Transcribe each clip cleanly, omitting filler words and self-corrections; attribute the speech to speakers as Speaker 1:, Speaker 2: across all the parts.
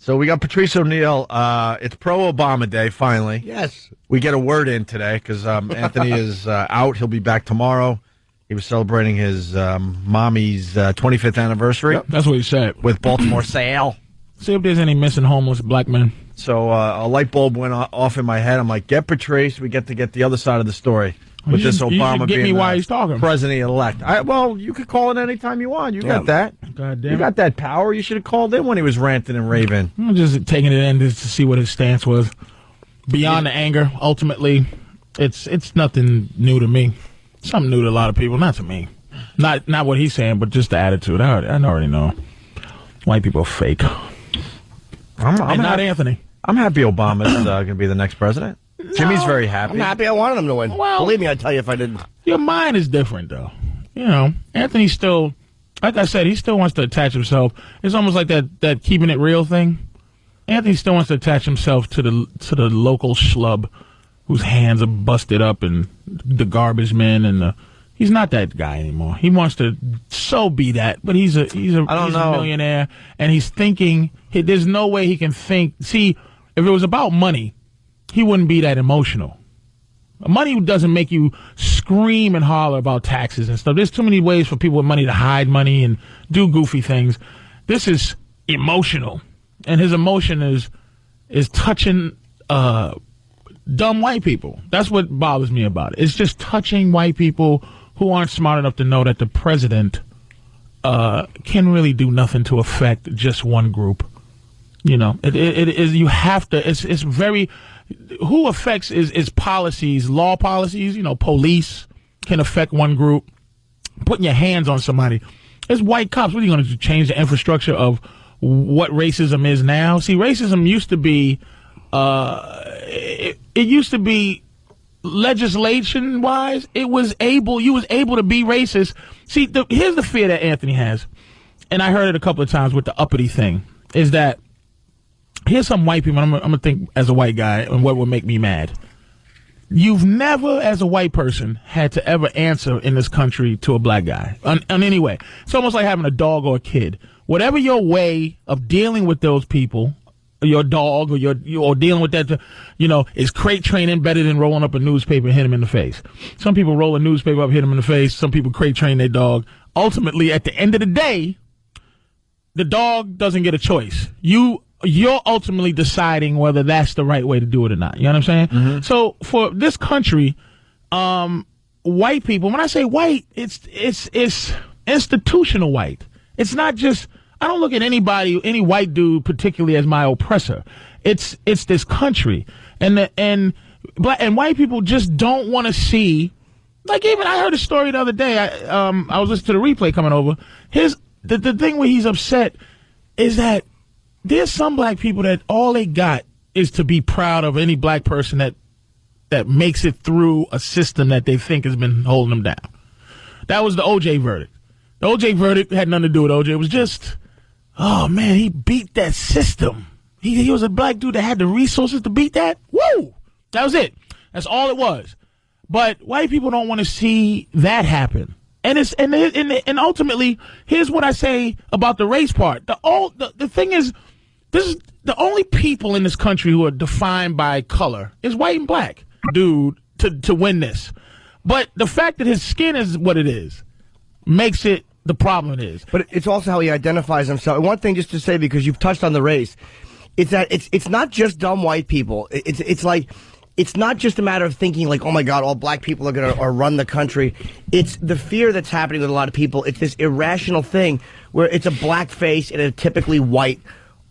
Speaker 1: So we got Patrice Oneal. It's pro-Obama Day, finally.
Speaker 2: Yes.
Speaker 1: We get a word in today because Anthony is out. He'll be back tomorrow. He was celebrating his mommy's 25th anniversary.
Speaker 3: Yep, that's what he said.
Speaker 1: With Baltimore Sale.
Speaker 3: See if there's any missing homeless black men.
Speaker 1: So a light bulb went off in my head. I'm like, get Patrice. We get to get the other side of the story. With this Obama
Speaker 3: get
Speaker 1: being
Speaker 3: me while he's talking.
Speaker 1: President-elect. Well, you could call it anytime you want. You got that.
Speaker 3: God damn.
Speaker 1: You got that power. You should have called in when he was ranting and raving.
Speaker 3: I'm just taking it in just to see what his stance was. Beyond the anger, ultimately, it's nothing new to me. Something new to a lot of people, not to me. Not what he's saying, but just the attitude. I already know. White people are fake.
Speaker 1: I'm
Speaker 3: not Anthony.
Speaker 1: I'm happy Obama's going to be the next president. Jimmy's very happy.
Speaker 2: I'm happy I wanted him to win.
Speaker 3: Well,
Speaker 2: believe me, I'd tell you if I didn't.
Speaker 3: Your mind is different, though. You know, Anthony still, like I said, he still wants to attach himself. It's almost like that keeping it real thing. Anthony still wants to attach himself to the local schlub whose hands are busted up and the garbage men and he's not that guy anymore. He wants to be that, but he's a millionaire and he's thinking. There's no way he can think. See, if it was about money, he wouldn't be that emotional. Money doesn't make you scream and holler about taxes and stuff. There's too many ways for people with money to hide money and do goofy things. This is emotional, and his emotion is touching dumb white people. That's what bothers me about it. It's just touching white people who aren't smart enough to know that the president can really do nothing to affect just one group. You know, it is. You have to. It's very. Who affects is policies, law policies. You know, police can affect one group. Putting your hands on somebody. It's white cops. What are you going to do? Change the infrastructure of what racism is now? See, racism used to be. It used to be legislation wise. You was able to be racist. See, here's the fear that Anthony has, and I heard it a couple of times with the uppity thing. Is that here's some white people, I'm going to think as a white guy, and what would make me mad. You've never, as a white person, had to ever answer in this country to a black guy. On any way. It's almost like having a dog or a kid. Whatever your way of dealing with those people, your dog or dealing with that, is crate training better than rolling up a newspaper and hit him in the face. Some people roll a newspaper up, hit him in the face. Some people crate train their dog. Ultimately, at the end of the day, the dog doesn't get a choice. You're ultimately deciding whether that's the right way to do it or not. You know what I'm saying? Mm-hmm. So for this country, white people, when I say white, it's institutional white. It's not just, I don't look at any white dude particularly as my oppressor. It's this country. And white people just don't want to see, like even I heard a story the other day. I was listening to the replay coming over. The thing where he's upset is that there's some black people that all they got is to be proud of any black person that makes it through a system that they think has been holding them down. That was the O.J. verdict. The O.J. verdict had nothing to do with O.J. It was just, oh, man, he beat that system. He was a black dude that had the resources to beat that. Woo! That was it. That's all it was. But white people don't want to see that happen. And ultimately, here's what I say about the race part. The thing is, this is the only people in this country who are defined by color is white and black, dude, to win this. But the fact that his skin is what it is makes it the problem it is.
Speaker 2: But it's also how he identifies himself. And one thing just to say, because you've touched on the race, it's that it's not just dumb white people. It's like, it's not just a matter of thinking like, oh my God, all black people are going to run the country. It's the fear that's happening with a lot of people. It's this irrational thing where it's a black face in a typically white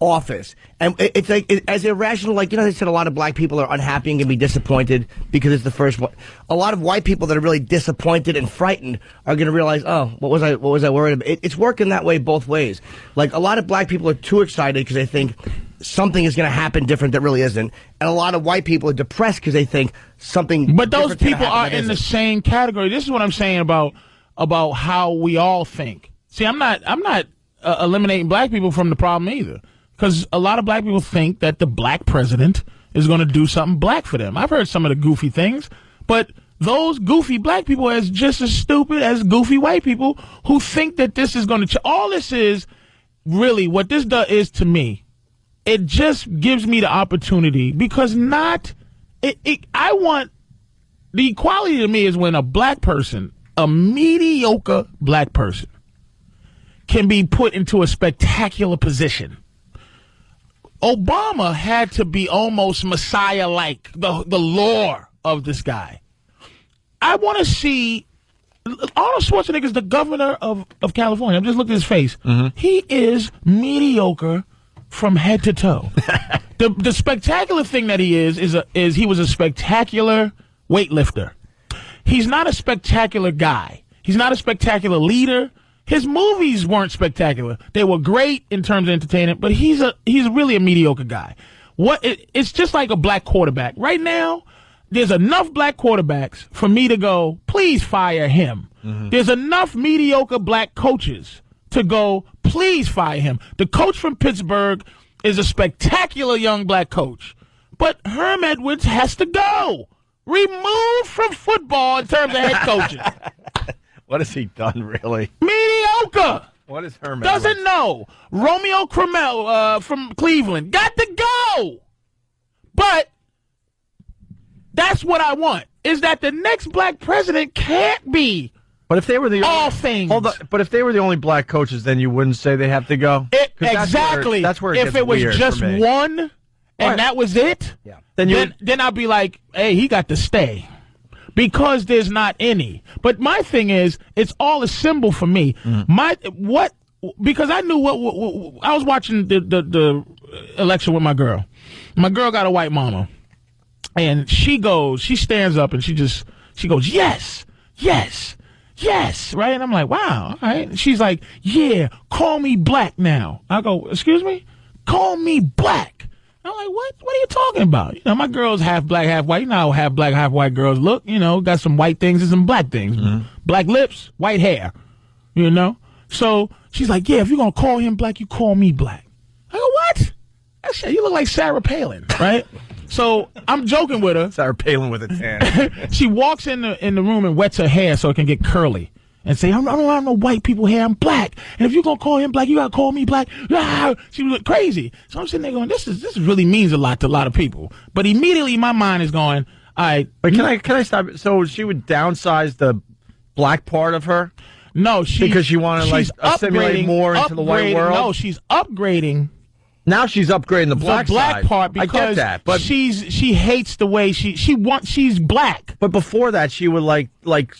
Speaker 2: office. And it's like, as irrational, like, they said a lot of black people are unhappy and can be disappointed because it's the first one. A lot of white people that are really disappointed and frightened are going to realize, oh, what was I worried about? It's working that way both ways. Like, a lot of black people are too excited because they think something is going to happen different that really isn't. And a lot of white people are depressed because they think something
Speaker 3: But those people are in the same category. This is what I'm saying about how we all think. See, I'm not eliminating black people from the problem either. Because a lot of black people think that the black president is going to do something black for them. I've heard some of the goofy things, but those goofy black people are just as stupid as goofy white people who think that this is going to all this is really what this is to me it just gives me the opportunity because I want the equality to me is when a black person, a mediocre black person, can be put into a spectacular position. Obama had to be almost Messiah-like, the lore of this guy. I want to see Arnold Schwarzenegger is the governor of California. I'm just looking at his face. Mm-hmm. He is mediocre from head to toe. The spectacular thing that he is he was a spectacular weightlifter. He's not a spectacular guy. He's not a spectacular leader. His movies weren't spectacular. They were great in terms of entertainment, but he's really a mediocre guy. It's just like a black quarterback. Right now, there's enough black quarterbacks for me to go, please fire him. Mm-hmm. There's enough mediocre black coaches to go, please fire him. The coach from Pittsburgh is a spectacular young black coach, but Herm Edwards has to go. Removed from football in terms of head coaching.
Speaker 1: What has he done, really?
Speaker 3: Mediocre.
Speaker 1: What is Herm
Speaker 3: Doesn't
Speaker 1: Edwards?
Speaker 3: know. Romeo Crennel from Cleveland. Got to go. But that's what I want, is that the next black president can't be
Speaker 1: But if they were the
Speaker 3: all things.
Speaker 1: Hold on, but if they were the only black coaches, then you wouldn't say they have to go?
Speaker 3: Exactly.
Speaker 1: That's where it
Speaker 3: if
Speaker 1: gets
Speaker 3: it was
Speaker 1: weird
Speaker 3: just
Speaker 1: for me.
Speaker 3: one and
Speaker 1: Right.
Speaker 3: that was it,
Speaker 1: Yeah.
Speaker 3: then I'd be like, hey, he got to stay. Because there's not any. But my thing is, it's all a symbol for me. Mm-hmm. Because I knew what I was watching the election with my girl. My girl got a white mama. And she stands up and she goes, yes, yes, yes, right? And I'm like, wow, all right. And she's like, yeah, call me black now. I go, excuse me? Call me black. I'm like, what? What are you talking about? You know, my girl's half black, half white. You know how half black, half white girls look. You know, got some white things and some black things. Mm-hmm. Black lips, white hair. You know? So she's like, yeah, if you're going to call him black, you call me black. I go, what? That shit, you look like Sarah Palin, right? So I'm joking with her.
Speaker 1: Sarah Palin with a tan.
Speaker 3: She walks in the room and wets her hair so it can get curly. And say, I don't have no white people hair, I'm black. And if you're going to call him black, you got to call me black. Ah! She was crazy. So I'm sitting there going, this really means a lot to a lot of people. But immediately my mind is going, all right.
Speaker 1: But can I stop? So she would downsize the black part of her?
Speaker 3: No,
Speaker 1: because she wanted like assimilate more into the white world?
Speaker 3: No, she's upgrading.
Speaker 1: Now she's upgrading the black
Speaker 3: side. Part because
Speaker 1: I get that, but
Speaker 3: she hates the way she's black.
Speaker 1: But before that, she would like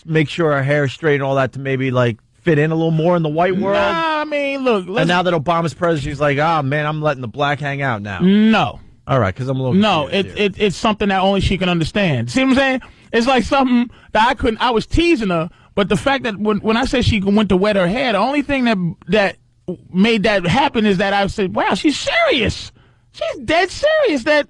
Speaker 1: make sure her hair is straight and all that to maybe like fit in a little more in the white world.
Speaker 3: Nah, I mean, look.
Speaker 1: And now that Obama's president, she's like, man, I'm letting the black hang out now.
Speaker 3: No.
Speaker 1: All right, because I'm a little
Speaker 3: no. It's something that only she can understand. See what I'm saying? It's like something that I couldn't. I was teasing her, but the fact that when I said she went to wet her hair, the only thing that made that happen is that I said, wow, she's serious. She's dead serious that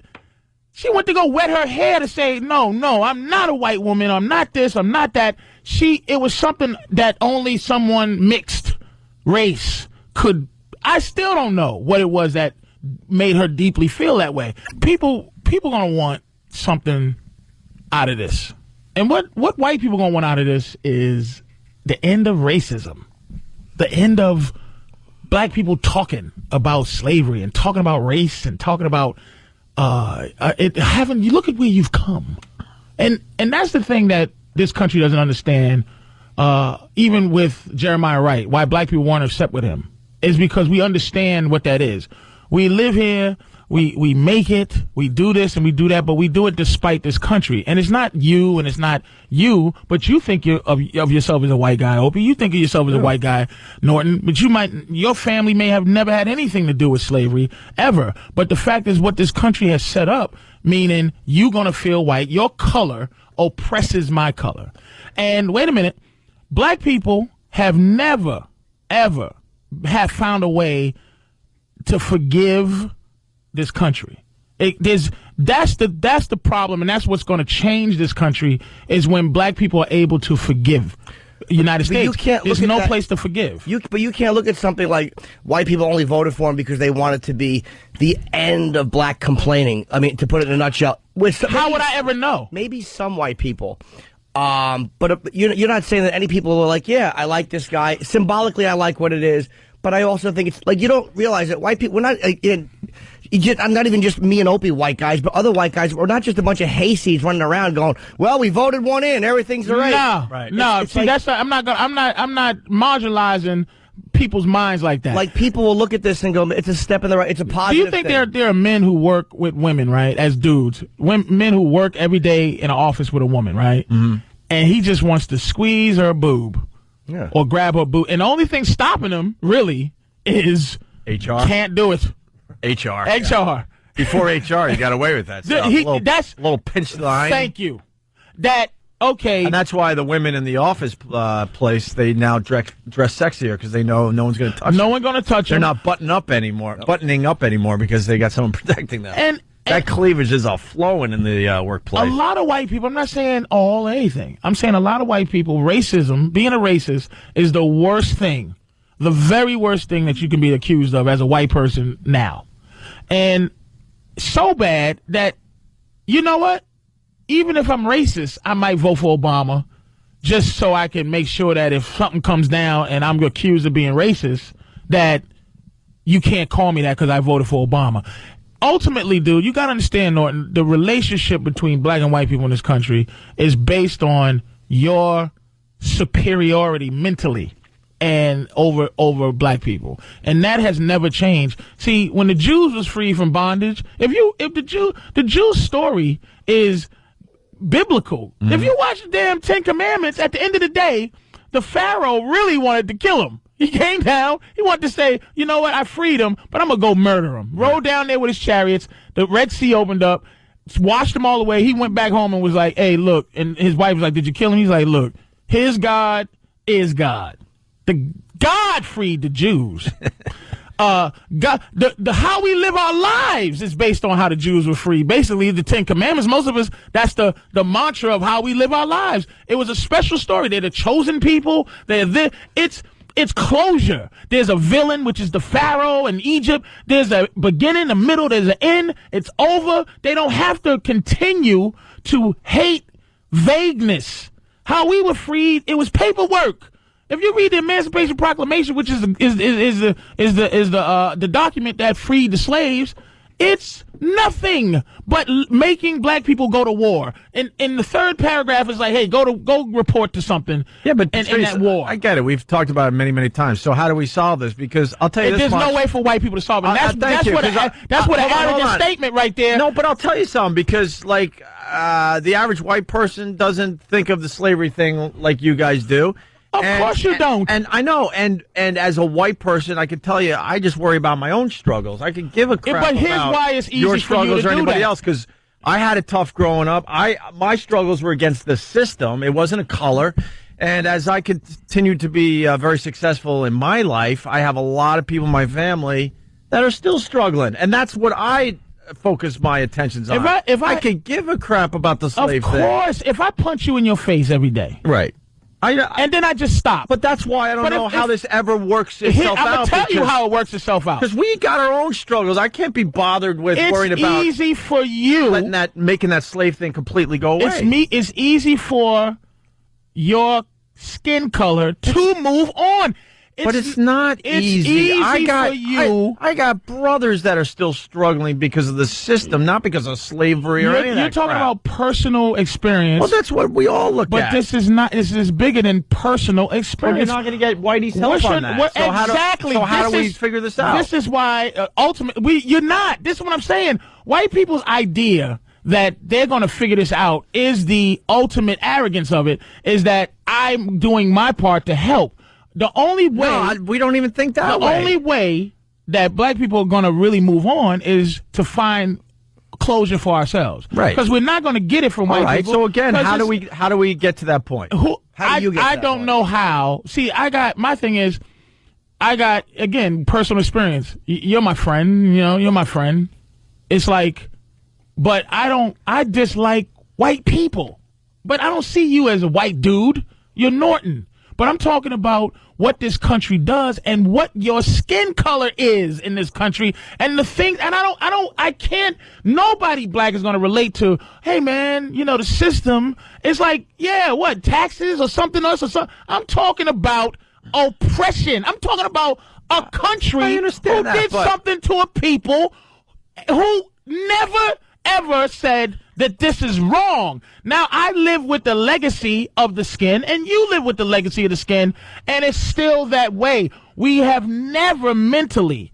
Speaker 3: she went to go wet her hair to say, no, I'm not a white woman. I'm not this. I'm not that. It was something that only someone mixed race could. I still don't know what it was that made her deeply feel that way. People going to want something out of this. And what white people going to want out of this is the end of racism. The end of black people talking about slavery and talking about race and talking about you look at where you've come, and that's the thing that this country doesn't understand. Even with Jeremiah Wright, why black people weren't upset with him is because we understand what that is. We live here, we make it, we do this and we do that, but we do it despite this country. And it's not you and it's not you, but you think of yourself as a white guy, Opie. You think of yourself as a white guy, Norton, but your family may have never had anything to do with slavery ever. But the fact is what this country has set up, meaning you're going to feel white. Your color oppresses my color. And wait a minute, black people have never, ever have found a way to forgive this country. That's the problem, and that's what's going to change this country is when black people are able to forgive. United States, there's no place to forgive.
Speaker 2: But you can't look at something like white people only voted for him because they want it to be the end of black complaining. I mean, to put it in a nutshell.
Speaker 3: How would I ever know?
Speaker 2: Maybe some white people. But you're not saying that any people are like, yeah, I like this guy. Symbolically, I like what it is. But I also think it's like you don't realize that white people, we're not, I'm not even just me and Opie white guys, but other white guys. We're not just a bunch of hayseeds running around going, "Well, we voted one in, everything's all right."
Speaker 3: No,
Speaker 2: right.
Speaker 3: No.
Speaker 2: It's
Speaker 3: See,
Speaker 2: like,
Speaker 3: that's not, I'm not marginalizing people's minds like that.
Speaker 2: Like people will look at this and go, "It's a step in the right. It's a
Speaker 3: Do
Speaker 2: positive."
Speaker 3: you think
Speaker 2: thing.
Speaker 3: there are men who work with women, right, as dudes, men who work every day in an office with a woman, right, and he just wants to squeeze her boob, or grab her boob, and the only thing stopping him really is
Speaker 1: HR.
Speaker 3: Can't do it.
Speaker 1: HR.
Speaker 3: HR.
Speaker 1: Before HR, you got away with that stuff.
Speaker 3: That's
Speaker 1: little pinch line.
Speaker 3: Thank you. Okay.
Speaker 1: And that's why the women in the office place, they now dress sexier because they know no one's going to touch them.
Speaker 3: No one's going to touch them.
Speaker 1: They're not buttoning up anymore because they got someone protecting them.
Speaker 3: And
Speaker 1: that cleavage is all flowing in the workplace.
Speaker 3: A lot of white people, I'm not saying all or anything. I'm saying a lot of white people, racism, being a racist is the worst thing. The very worst thing that you can be accused of as a white person now. And so bad that, you know what? Even if I'm racist, I might vote for Obama just so I can make sure that if something comes down and I'm accused of being racist, that you can't call me that because I voted for Obama. Ultimately, dude, you got to understand, Norton, the relationship between black and white people in this country is based on your superiority mentally and over black people, and that has never changed. See, when the Jews was free from bondage, if the Jews story is biblical. If you watch the damn 10 Commandments, at the end of the day, the Pharaoh really wanted to kill him. He came down. He wanted to say, you know what, I freed him, but I'm going to go murder him. Rode down there with his chariots. The Red Sea opened up, washed them all away. He went back home and was like, hey, look. And his wife was like, did you kill him? He's like, look, his God is God. God freed the Jews. God, the how we live our lives is based on how the Jews were free. Basically, the 10 Commandments, most of us, that's the mantra of how we live our lives. It was a special story. They're the chosen people. It's closure. There's a villain, which is the Pharaoh in Egypt. There's a beginning, a middle, there's an end. It's over. They don't have to continue to hate vagueness. How we were freed, it was paperwork. If you read the Emancipation Proclamation, which is the document that freed the slaves, it's nothing but making black people go to war. And in the third paragraph, it's like, hey, go report to something.
Speaker 1: Yeah, but
Speaker 3: in that war.
Speaker 1: I get it. We've talked about it many, many times. So how do we solve this? Because I'll tell you this
Speaker 3: much.
Speaker 1: much.
Speaker 3: There's no way for white people to solve it. That's what an arrogant statement right there.
Speaker 1: No, but I'll tell you something, because like the average white person doesn't think of the slavery thing like you guys do.
Speaker 3: Of course you don't.
Speaker 1: And I know, and as a white person, I can tell you, I just worry about my own struggles. I can give a crap
Speaker 3: but here's
Speaker 1: about
Speaker 3: why it's easy
Speaker 1: your
Speaker 3: for you
Speaker 1: struggles
Speaker 3: to
Speaker 1: or
Speaker 3: do
Speaker 1: anybody
Speaker 3: that.
Speaker 1: else, because I had it tough growing up. My struggles were against the system. It wasn't a color. And as I continue to be very successful in my life, I have a lot of people in my family that are still struggling. And that's what I focus my attentions on.
Speaker 3: If I
Speaker 1: could give a crap about the slave thing.
Speaker 3: Of course. If I punch you in your face every day.
Speaker 1: Right.
Speaker 3: And then I just stop.
Speaker 1: But that's why I don't know how this ever works itself out.
Speaker 3: I'm going to tell you how it works itself out.
Speaker 1: Because we got our own struggles. I can't be bothered with worrying about
Speaker 3: It's easy for you.
Speaker 1: Making that slave thing completely go away.
Speaker 3: It's easy for your skin color to move on.
Speaker 1: But it's not easy. I got brothers that are still struggling because of the system, not because of slavery or anything.
Speaker 3: You're talking about personal experience.
Speaker 1: Well, that's what we all look at.
Speaker 3: But this is not. This is bigger than personal experience.
Speaker 1: Well, you're not going to get Whitey's help on that. So how do we figure this out?
Speaker 3: This is why ultimately you're not. This is what I'm saying. White people's idea that they're going to figure this out is the ultimate arrogance of it. Is that I'm doing my part to help. The only way
Speaker 1: we don't even think that way.
Speaker 3: The only way that black people are going to really move on is to find closure for ourselves,
Speaker 1: right?
Speaker 3: Because we're not going to get it from white people.
Speaker 1: So again, how do we get to that point?
Speaker 2: How do you get?
Speaker 3: I don't know how. See, my thing is, I got again personal experience. You're my friend. You're my friend. It's like, but I dislike white people. But I don't see you as a white dude. You're Norton. But I'm talking about what this country does and what your skin color is in this country and the things. And I can't. Nobody black is going to relate to. Hey man, the system. It's like, yeah, what, taxes or something else or something. I'm talking about oppression. I'm talking about a country who did something to a people who never ever said that this is wrong. Now, I live with the legacy of the skin, and you live with the legacy of the skin, and it's still that way. We have never mentally,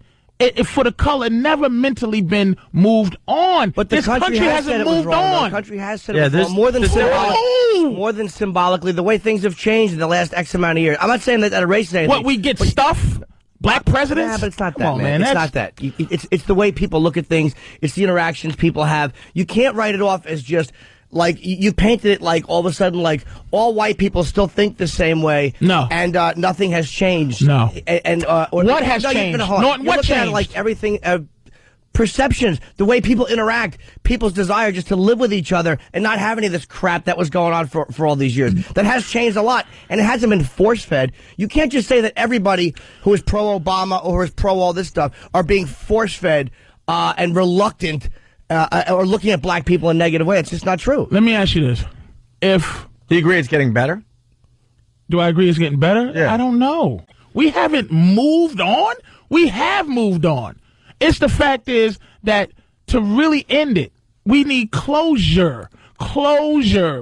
Speaker 3: for the color, never mentally been moved on.
Speaker 2: But this country hasn't moved on. The country has said it was wrong. More than symbolically, the way things have changed in the last X amount of years. I'm not saying that erases anything.
Speaker 3: What, we get stuff? Black presidents?
Speaker 2: Yeah, but it's not that, man. It's not that. It's the way people look at things. It's the interactions people have. You can't write it off as just, like, you painted it like all of a sudden, like, all white people still think the same way.
Speaker 3: No.
Speaker 2: And nothing has changed.
Speaker 3: No.
Speaker 2: What
Speaker 3: has changed?
Speaker 2: Norton, what changed? At it like everything, perceptions, the way people interact, people's desire just to live with each other and not have any of this crap that was going on for all these years. That has changed a lot, and it hasn't been force-fed. You can't just say that everybody who is pro-Obama or who is pro all this stuff are being force-fed and reluctant or looking at black people in a negative way. It's just not true.
Speaker 3: Let me ask you this. Do
Speaker 1: you agree it's getting better?
Speaker 3: Do I agree it's getting better?
Speaker 1: Yeah.
Speaker 3: I don't know. We haven't moved on. We have moved on. It's the fact is that to really end it, we need closure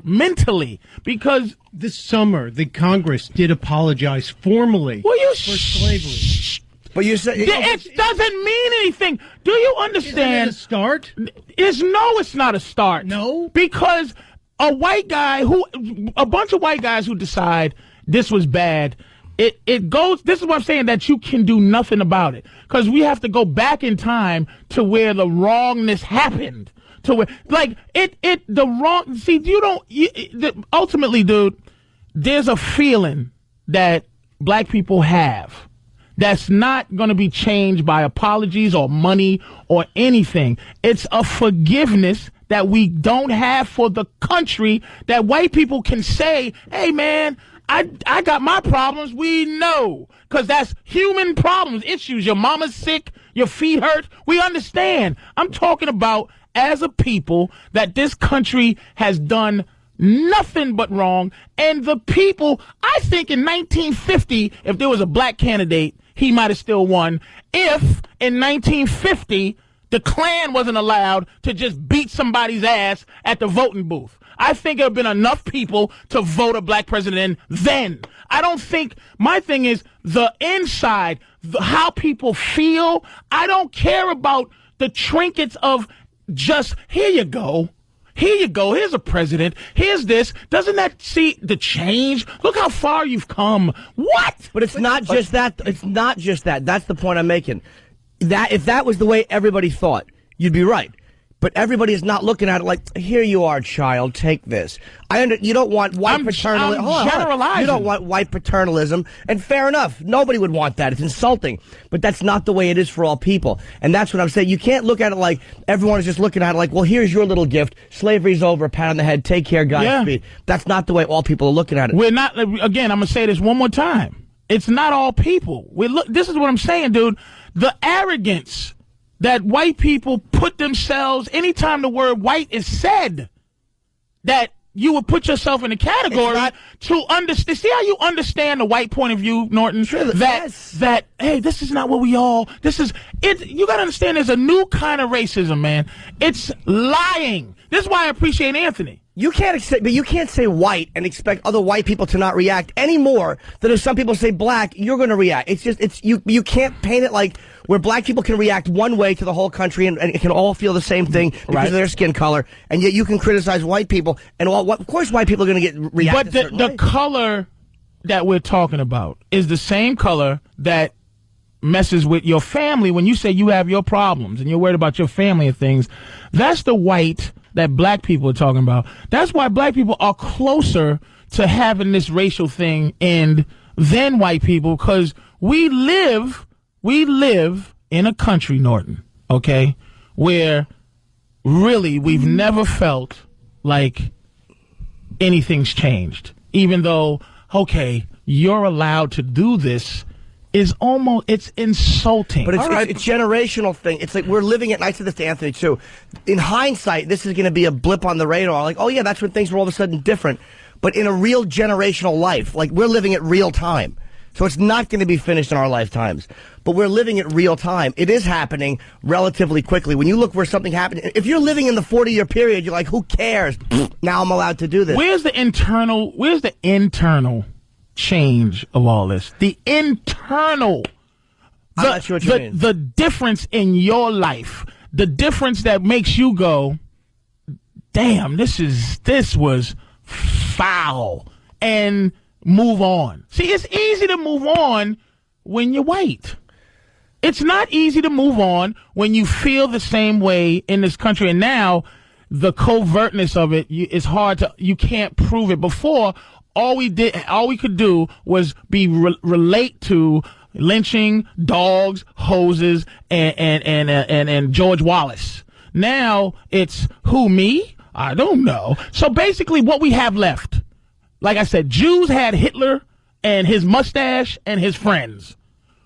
Speaker 3: mentally, because
Speaker 4: this summer the Congress did apologize formally for slavery.
Speaker 2: But you said
Speaker 3: it doesn't mean anything. Do you understand?
Speaker 4: Isn't it a start?
Speaker 3: It's not a start.
Speaker 4: No,
Speaker 3: because a bunch of white guys who decide this was bad. It goes. This is what I'm saying, that you can do nothing about it, because we have to go back in time to where the wrongness happened. To where, like, the wrong. See, ultimately, dude, there's a feeling that black people have that's not going to be changed by apologies or money or anything. It's a forgiveness that we don't have for the country, that white people can say, hey, man, I got my problems. We know, because that's human problems, issues. Your mama's sick, your feet hurt. We understand. I'm talking about, as a people, that this country has done nothing but wrong. And the people, I think in 1950, if there was a black candidate, he might have still won. If in 1950, the Klan wasn't allowed to just beat somebody's ass at the voting booth, I think there have been enough people to vote a black president then. I don't think, my thing is the inside, how people feel. I don't care about the trinkets of just, here you go. Here you go. Here's a president. Here's this. Doesn't that see the change? Look how far you've come. What?
Speaker 2: But it's not just that. It's not just that. That's the point I'm making. That if that was the way everybody thought, you'd be right. But everybody is not looking at it like, here you are, child, take this. You don't want white paternalism.
Speaker 3: I'm generalizing.
Speaker 2: You don't want white paternalism, and fair enough. Nobody would want that. It's insulting. But that's not the way it is for all people. And that's what I'm saying. You can't look at it like everyone is just looking at it like, well, here's your little gift. Slavery's over. Pat on the head. Take care. Godspeed. Yeah. That's not the way all people are looking at it.
Speaker 3: We're not. Again, I'm gonna say this one more time. It's not all people. This is what I'm saying, dude. The arrogance that white people put themselves, anytime the word white is said, that you would put yourself in a category to understand. See how you understand the white point of view, Norton?
Speaker 2: Sure,
Speaker 3: that, hey, this is not what we all, this is, you got to understand there's a new kind of racism, man. It's lying. This is why I appreciate Anthony.
Speaker 2: You can't say white and expect other white people to not react any more than if some people say black, you're going to react. You can't paint it like where black people can react one way to the whole country and it can all feel the same thing because of their skin color, and yet you can criticize white people and of course white people are going to get react.
Speaker 3: But the color that we're talking about is the same color that messes with your family when you say you have your problems and you're worried about your family and things. That's the white that black people are talking about. That's why black people are closer to having this racial thing end than white people, because we live in a country, Norton, okay, where really we've never felt like anything's changed. Even though, okay, you're allowed to do this, it's insulting.
Speaker 2: But it's generational thing. It's like we're living it, and I said this to Anthony too. In hindsight, this is going to be a blip on the radar. Like, oh yeah, that's when things were all of a sudden different. But in a real generational life, like we're living it real time. So it's not going to be finished in our lifetimes. But we're living it real time. It is happening relatively quickly. When you look where something happened, if you're living in the 40-year period, you're like, who cares? Now I'm allowed to do this.
Speaker 3: Where's the internal change of all this? The internal.
Speaker 2: I'm not sure what you mean.
Speaker 3: The difference in your life, the difference that makes you go, damn, this was foul, and move on. See, it's easy to move on when you're white. It's not easy to move on when you feel the same way in this country. And now the covertness of it is hard to, you can't prove it. Before, all we could do was relate to lynching, dogs, hoses, and George Wallace. Now it's who, me? I don't know. So basically what we have left, like I said, Jews had Hitler and his mustache and his friends.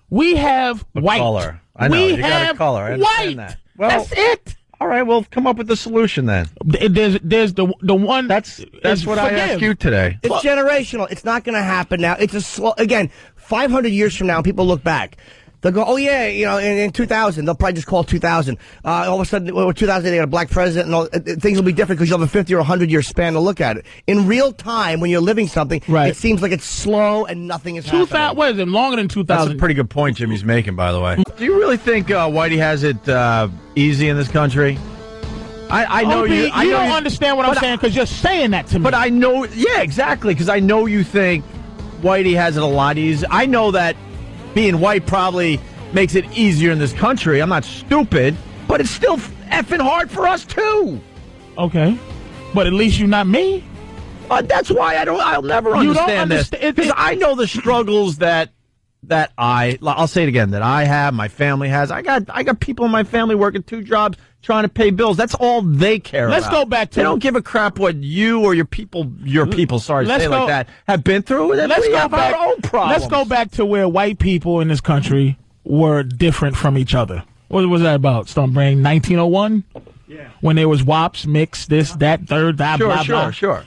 Speaker 3: We have white.
Speaker 1: Color. I know. You got a color. I understand
Speaker 3: white.
Speaker 1: That. Well,
Speaker 3: that's it.
Speaker 1: All right. Well, come up with a solution then.
Speaker 3: There's the one.
Speaker 1: That's what I asked you today.
Speaker 2: It's generational. It's not going to happen now. It's a slow. Again, 500 years from now, people look back. They'll go, oh, yeah, in 2000, they'll probably just call 2000. All of a sudden, 2000, they got a black president, and all, things will be different because you'll have a 50 or 100-year span to look at it. In real time, when you're living something,
Speaker 3: right,
Speaker 2: it seems like it's slow and nothing is happening.
Speaker 3: What is it, longer than 2000?
Speaker 1: That's a pretty good point Jimmy's making, by the way. Do you really think Whitey has it easy in this country? I know
Speaker 3: Opie,
Speaker 1: you.
Speaker 3: You don't understand what I'm saying because you're saying that to me.
Speaker 1: But I know, yeah, exactly, because I know you think Whitey has it a lot easier. I know that being white probably makes it easier in this country. I'm not stupid, but it's still effing hard for us too.
Speaker 3: Okay, but at least you're not me.
Speaker 1: That's why I'll never understand this, because I know the struggles that I'll say it again, that I have, my family has. I got people in my family working 2 jobs trying to pay bills. That's all they care about.
Speaker 3: Let's go back to.
Speaker 1: They don't give a crap what you or your people, sorry to say it like that, have been through.
Speaker 3: Let's
Speaker 1: go
Speaker 3: have
Speaker 1: back. Our own problems.
Speaker 3: Let's go back to where white people in this country were different from each other. What was that about, Stonebrain? 1901?
Speaker 4: Yeah. When
Speaker 3: there was WAPs, mix, this, that, third, that, blah, blah.
Speaker 1: Sure.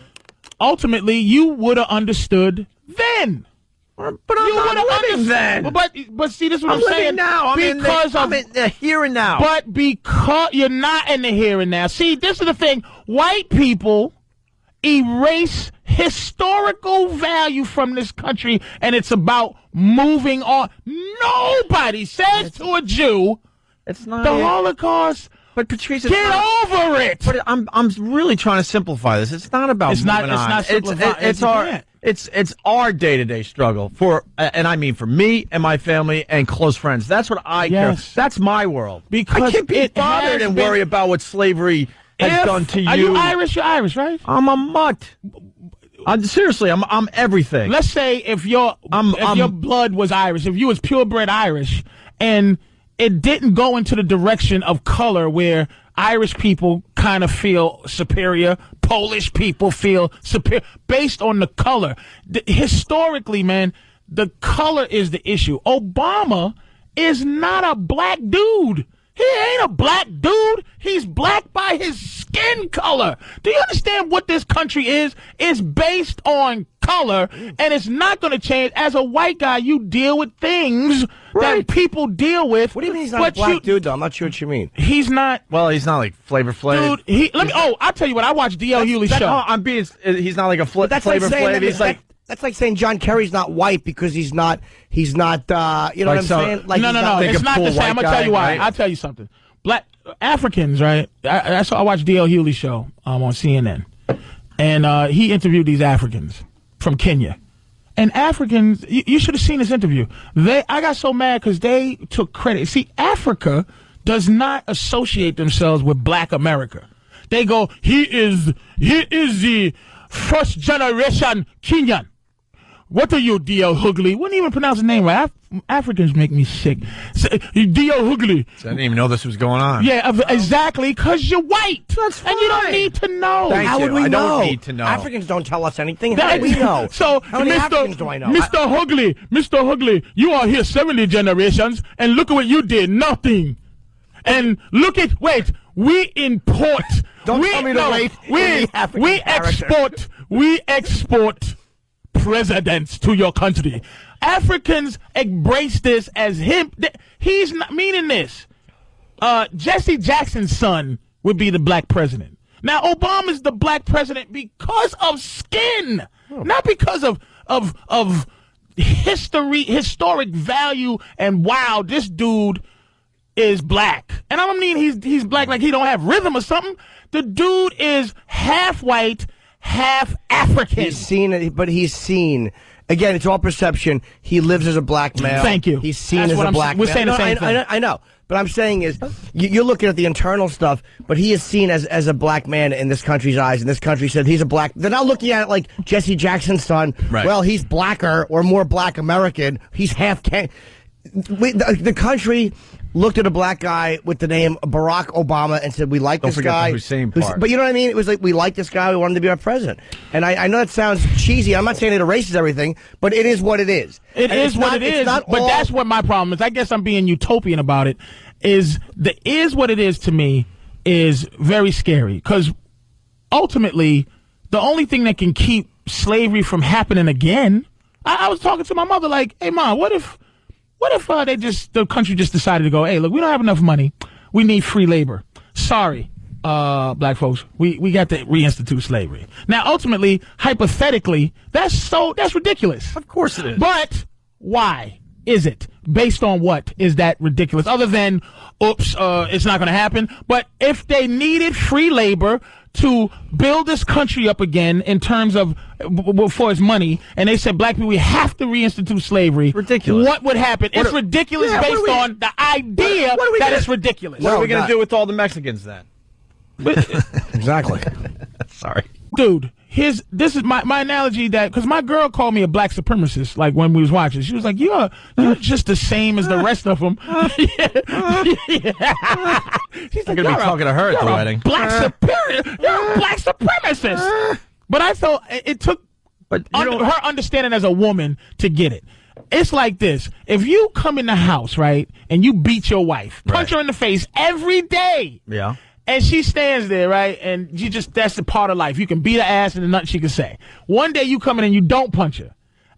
Speaker 3: Ultimately, you would have understood then.
Speaker 1: But I'm not living then.
Speaker 3: But see, this is what I'm saying.
Speaker 1: Now. I'm in the here and now.
Speaker 3: But because you're not in the here and now. See, this is the thing. White people erase historical value from this country, and it's about moving on. Nobody says to a Jew,
Speaker 1: it's not
Speaker 3: the Holocaust.
Speaker 1: But Patrice,
Speaker 3: get over it.
Speaker 1: But I'm really trying to simplify this. It's not about moving on. It's our day-to-day struggle and I mean for me and my family and close friends. That's what I care. That's my world. Because I can't be bothered and worry about what slavery has done to you.
Speaker 3: Are you Irish? You're Irish, right?
Speaker 1: I'm a mutt. Seriously, I'm everything.
Speaker 3: Let's say if your blood was Irish, if you was purebred Irish, and it didn't go into the direction of color where Irish people kind of feel superior, Polish people feel superior, based on the color. Historically, man, the color is the issue. Obama is not a black dude. He ain't a black dude. He's black by his skin color. Do you understand what this country is? It's based on color, and it's not going to change. As a white guy, you deal with things that people deal with.
Speaker 2: What do you mean he's not a black dude, though? I'm not sure what you mean.
Speaker 3: He's not.
Speaker 1: Well, he's not like Flavor Flav.
Speaker 3: Dude, I'll tell you what. I watched D.L. Hewley's show.
Speaker 1: He's not like a Flavor Flav. He's like.
Speaker 2: That's like saying John Kerry's not white because he's not, you know what I'm saying? Like,
Speaker 3: no, it's not the same. I'm going to tell you why. Right? I'll tell you something. Black Africans, right? I watched D.L. Hewley's show on CNN. And he interviewed these Africans from Kenya. And Africans, you should have seen this interview. I got so mad because they took credit. See, Africa does not associate themselves with black America. They go, he is the first generation Kenyan. What are you, D.L. Hughley? Wouldn't even pronounce his name right. Africans make me sick. D.L. Hughley.
Speaker 1: I didn't even know this was going on.
Speaker 3: Yeah, exactly, because you're white.
Speaker 1: That's fine.
Speaker 3: And you don't need to know.
Speaker 2: How would we know?
Speaker 1: I don't need to know.
Speaker 2: Africans don't tell us anything. How do we know?
Speaker 3: So,
Speaker 2: how many Africans do I know?
Speaker 3: Mr. Hughley, you are here 70 generations, and look at what you did. Nothing. And we import.
Speaker 2: Don't tell me to wait.
Speaker 3: We export presidents to your country. Africans embrace this as him. He's not meaning this. Jesse Jackson's son would be the black president. Now, Obama's the black president because of skin, not because of historic value and wow, this dude is black. And I don't mean he's black like he don't have rhythm or something. The dude is half white, half African.
Speaker 2: He's seen it, but he's seen. Again, it's all perception. He lives as a black male.
Speaker 3: Thank you.
Speaker 2: He's seen as a black male.
Speaker 3: We're saying the same thing.
Speaker 2: I know. But I'm saying is, you're looking at the internal stuff, but he is seen as a black man in this country's eyes, and this country said he's a black. They're not looking at it like Jesse Jackson's son.
Speaker 1: Right.
Speaker 2: Well, he's blacker or more black American. He's half. The country looked at a black guy with the name Barack Obama and said, we like this guy.
Speaker 1: Don't forget the Hussein part.
Speaker 2: But you know what I mean? It was like, we like this guy. We want him to be our president. And I know that sounds cheesy. I'm not saying it erases everything, but it is what it is.
Speaker 3: It is what it is. But that's what my problem is. I guess I'm being utopian about it. Is what it is to me is very scary. Because ultimately, the only thing that can keep slavery from happening again, I was talking to my mother like, hey, Mom, what if the country just decided to go, hey, look, we don't have enough money. We need free labor. Sorry, black folks, we got to reinstitute slavery. Now, ultimately, hypothetically, that's ridiculous.
Speaker 1: Of course it is.
Speaker 3: But why is it? Based on what is that ridiculous? Other than, oops, it's not going to happen. But if they needed free labor to build this country up again in terms of for its money, and they said, black people, we have to reinstitute slavery.
Speaker 1: Ridiculous.
Speaker 3: What would happen? It's ridiculous based on the idea that it's ridiculous.
Speaker 1: What are we going to do with all the Mexicans then?
Speaker 2: Exactly.
Speaker 1: Sorry.
Speaker 3: Dude, this is my analogy that, because my girl called me a black supremacist, like when we was watching. She was like, you're just the same as the rest of them. She's
Speaker 1: I'm going to be talking to her at the wedding.
Speaker 3: You're a black supremacist. But I thought it took her understanding as a woman to get it. It's like this. If you come in the house, right, and you beat your wife, punch her in the face every day.
Speaker 1: Yeah.
Speaker 3: And she stands there, right? And that's the part of life. You can beat her ass and there's nothing she can say. One day you come in and you don't punch her.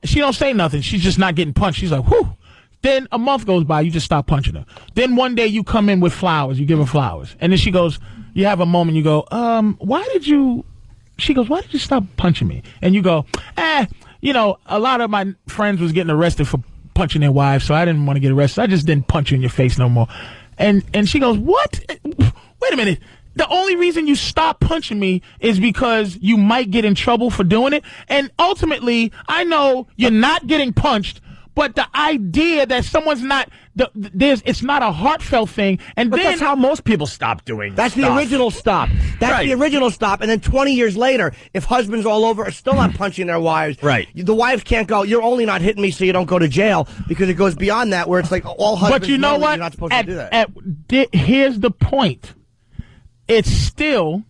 Speaker 3: She don't say nothing. She's just not getting punched. She's like, whew. Then a month goes by, you just stop punching her. Then one day you come in with flowers. You give her flowers. And then she goes, you have a moment, you go, she goes, why did you stop punching me? And you go, a lot of my friends was getting arrested for punching their wives, so I didn't want to get arrested. I just didn't punch you in your face no more. And she goes, what? Wait a minute. The only reason you stop punching me is because you might get in trouble for doing it. And ultimately, I know you're not getting punched, but the idea that someone's not, it's not a heartfelt thing. And
Speaker 1: but
Speaker 3: then
Speaker 1: that's how most people stop doing.
Speaker 2: That's the original stop. That's the original stop. And then 20 years later, if husbands all over are still not punching their wives, the wives can't go, you're only not hitting me so you don't go to jail, because it goes beyond that where it's like all husbands
Speaker 3: but you know what?
Speaker 2: You're not supposed to do that.
Speaker 3: Here's the point. It's still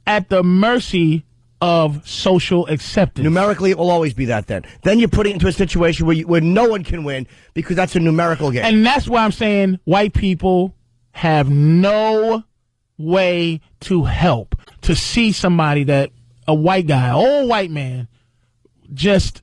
Speaker 3: at the mercy of social acceptance.
Speaker 2: Numerically, it will always be that then. Then you're putting it into a situation where no one can win because that's a numerical game.
Speaker 3: And that's why I'm saying white people have no way to help to see somebody that a white guy, old white man, just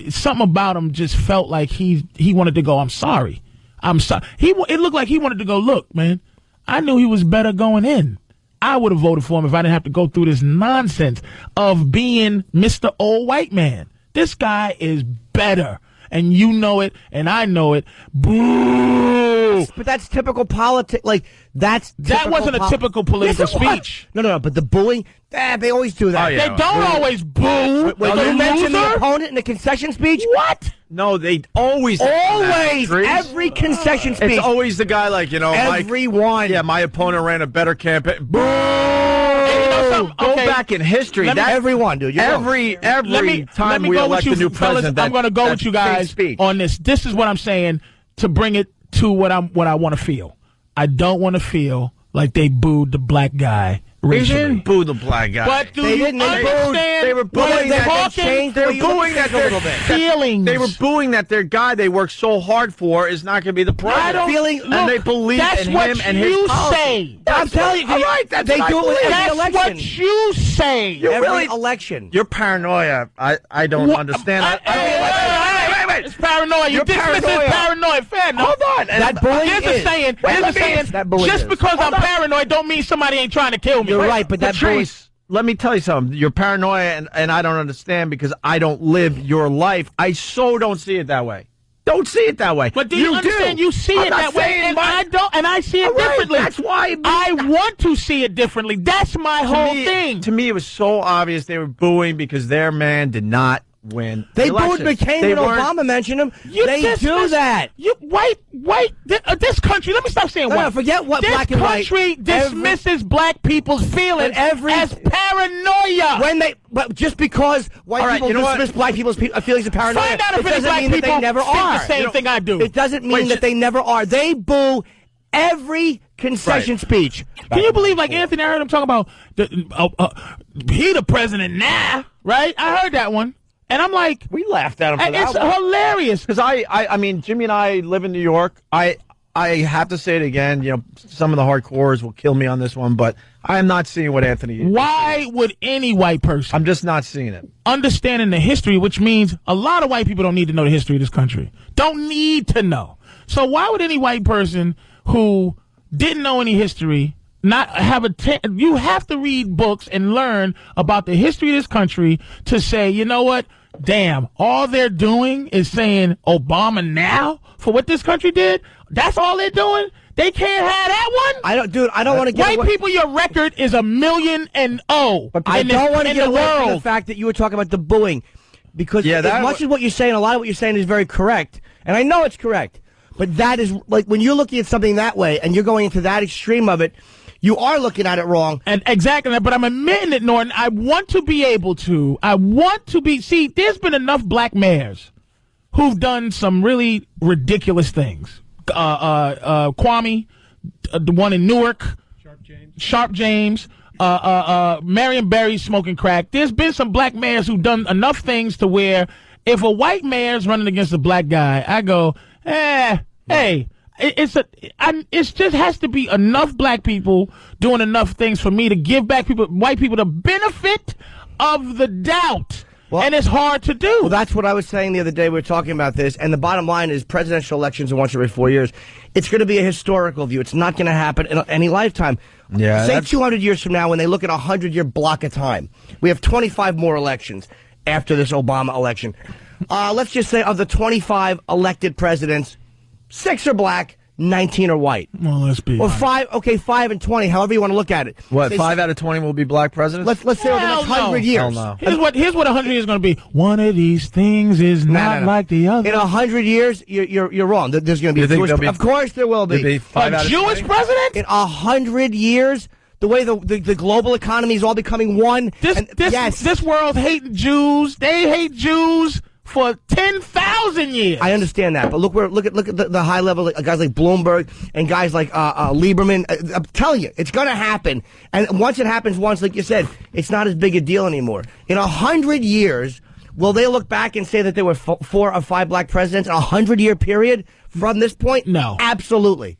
Speaker 3: something about him just felt like he wanted to go, I'm sorry. It looked like he wanted to go, look, man, I knew he was better going in. I would have voted for him if I didn't have to go through this nonsense of being Mr. Old White Man. This guy is better, and you know it, and I know it. Boo!
Speaker 2: But that's typical politics. Like, that
Speaker 3: wasn't a typical political speech.
Speaker 2: No. But the booing, they always do that.
Speaker 1: Oh, yeah.
Speaker 3: They don't always boo.
Speaker 2: When you mention the opponent in the concession speech,
Speaker 3: what?
Speaker 1: No, they always
Speaker 2: every concession speech.
Speaker 1: It's always the guy like,
Speaker 2: everyone.
Speaker 1: My opponent ran a better campaign. Boo! Go back in history.
Speaker 2: Everyone, dude.
Speaker 1: Every time we elect a new president,
Speaker 3: I'm going to go with you guys on this. This is what I'm saying to bring it to what I want to feel. I don't want to feel like they booed the black guy racially.
Speaker 1: They didn't boo the black guy.
Speaker 3: But do you understand?
Speaker 1: They were booing They were booing that their guy they worked so hard for is not going to be the president. And they believe in him and his policy.
Speaker 2: I'm telling you.
Speaker 1: All right,
Speaker 2: they do it with every election.
Speaker 3: That's what you say.
Speaker 2: Every election.
Speaker 1: Your paranoia, I don't understand. it.
Speaker 3: It's paranoia. You dismiss it as paranoid. Fair enough.
Speaker 1: Hold on.
Speaker 2: That bullying
Speaker 3: There's a saying. Just because I'm paranoid don't mean somebody ain't trying to kill me.
Speaker 2: You're right, but that
Speaker 1: Patrice, let me tell you something. You're paranoia, and I don't understand because I don't live your life. I so don't see it that way. Don't see it that way.
Speaker 3: But do you understand? You see it that way, and I don't, and I see it differently.
Speaker 1: That's why
Speaker 3: I want to see it differently. That's my whole thing.
Speaker 1: To me, it was so obvious they were booing because their man did not win.
Speaker 2: They booed McCain when Obama mentioned him. They do that.
Speaker 3: This country. Let me stop saying white.
Speaker 2: No, forget what black and white.
Speaker 3: This country dismisses black people's feelings as paranoia.
Speaker 2: But just because white people dismiss black people's feelings of paranoia,
Speaker 3: find out if
Speaker 2: it doesn't
Speaker 3: black
Speaker 2: mean that they never
Speaker 3: think
Speaker 2: are.
Speaker 3: The same thing I do.
Speaker 2: It doesn't mean that they never are. They boo every concession speech.
Speaker 3: Can you believe, like Anthony? I heard him talk about he the president now, right? I heard that one. And I'm like,
Speaker 1: we laughed at him for that.
Speaker 3: It's hilarious
Speaker 1: because I mean, Jimmy and I live in New York. I have to say it again. You know, some of the hardcores will kill me on this one, but I am not seeing what Anthony is.
Speaker 3: Why would any white person?
Speaker 1: I'm just not seeing it.
Speaker 3: Understanding the history, which means a lot of white people don't need to know the history of this country. Don't need to know. So why would any white person who didn't know any history not have you have to read books and learn about the history of this country to say, you know what? Damn, all they're doing is saying Obama now for what this country did. That's all they're doing. They can't have that one.
Speaker 2: I don't want to get
Speaker 3: white people. Your record is 1,000,000.
Speaker 2: But I don't want to get away from the fact that you were talking about the booing, because as much as what you're saying, a lot of what you're saying is very correct, and I know it's correct. But that is like when you're looking at something that way and you're going into that extreme of it. You are looking at it wrong.
Speaker 3: And exactly, but I'm admitting it, Norton. I want to be able to. See, there's been enough black mayors who've done some really ridiculous things. Kwame, the one in Newark. Sharp James. Marion Barry smoking crack. There's been some black mayors who've done enough things to where if a white mayor's running against a black guy, I go, hey. It just has to be enough black people doing enough things for me to give white people the benefit of the doubt. Well, and it's hard to do.
Speaker 2: Well, that's what I was saying the other day. We were talking about this, and the bottom line is presidential elections are once every 4 years. It's going to be a historical view. It's not going to happen in any lifetime.
Speaker 1: Yeah,
Speaker 2: say 200 years from now when they look at a 100-year block of time. We have 25 more elections after this Obama election. Let's just say of the 25 elected presidents, 6 are black, 19 are white.
Speaker 3: Well, let's be.
Speaker 2: Or 5 and 20, however you want to look at it.
Speaker 1: What, 5 out of 20 will be black presidents?
Speaker 2: Let's say over the next 100 years.
Speaker 1: No.
Speaker 3: Here's what 100 years is going to be. One of these things is not like the other.
Speaker 2: In 100 years, you're wrong. There's going to be a Jewish president. Of course there will be.
Speaker 3: A Jewish president?
Speaker 2: In 100 years, the way the global economy is all becoming one.
Speaker 3: This world hating Jews. They hate Jews for 10,000 years.
Speaker 2: I understand that, but look at the high level guys like Bloomberg and guys like Lieberman. I'm telling you, it's going to happen. And once it happens like you said, it's not as big a deal anymore. In 100 years, will they look back and say that there were 4 or 5 black presidents in a 100-year period from this point?
Speaker 3: No.
Speaker 2: Absolutely.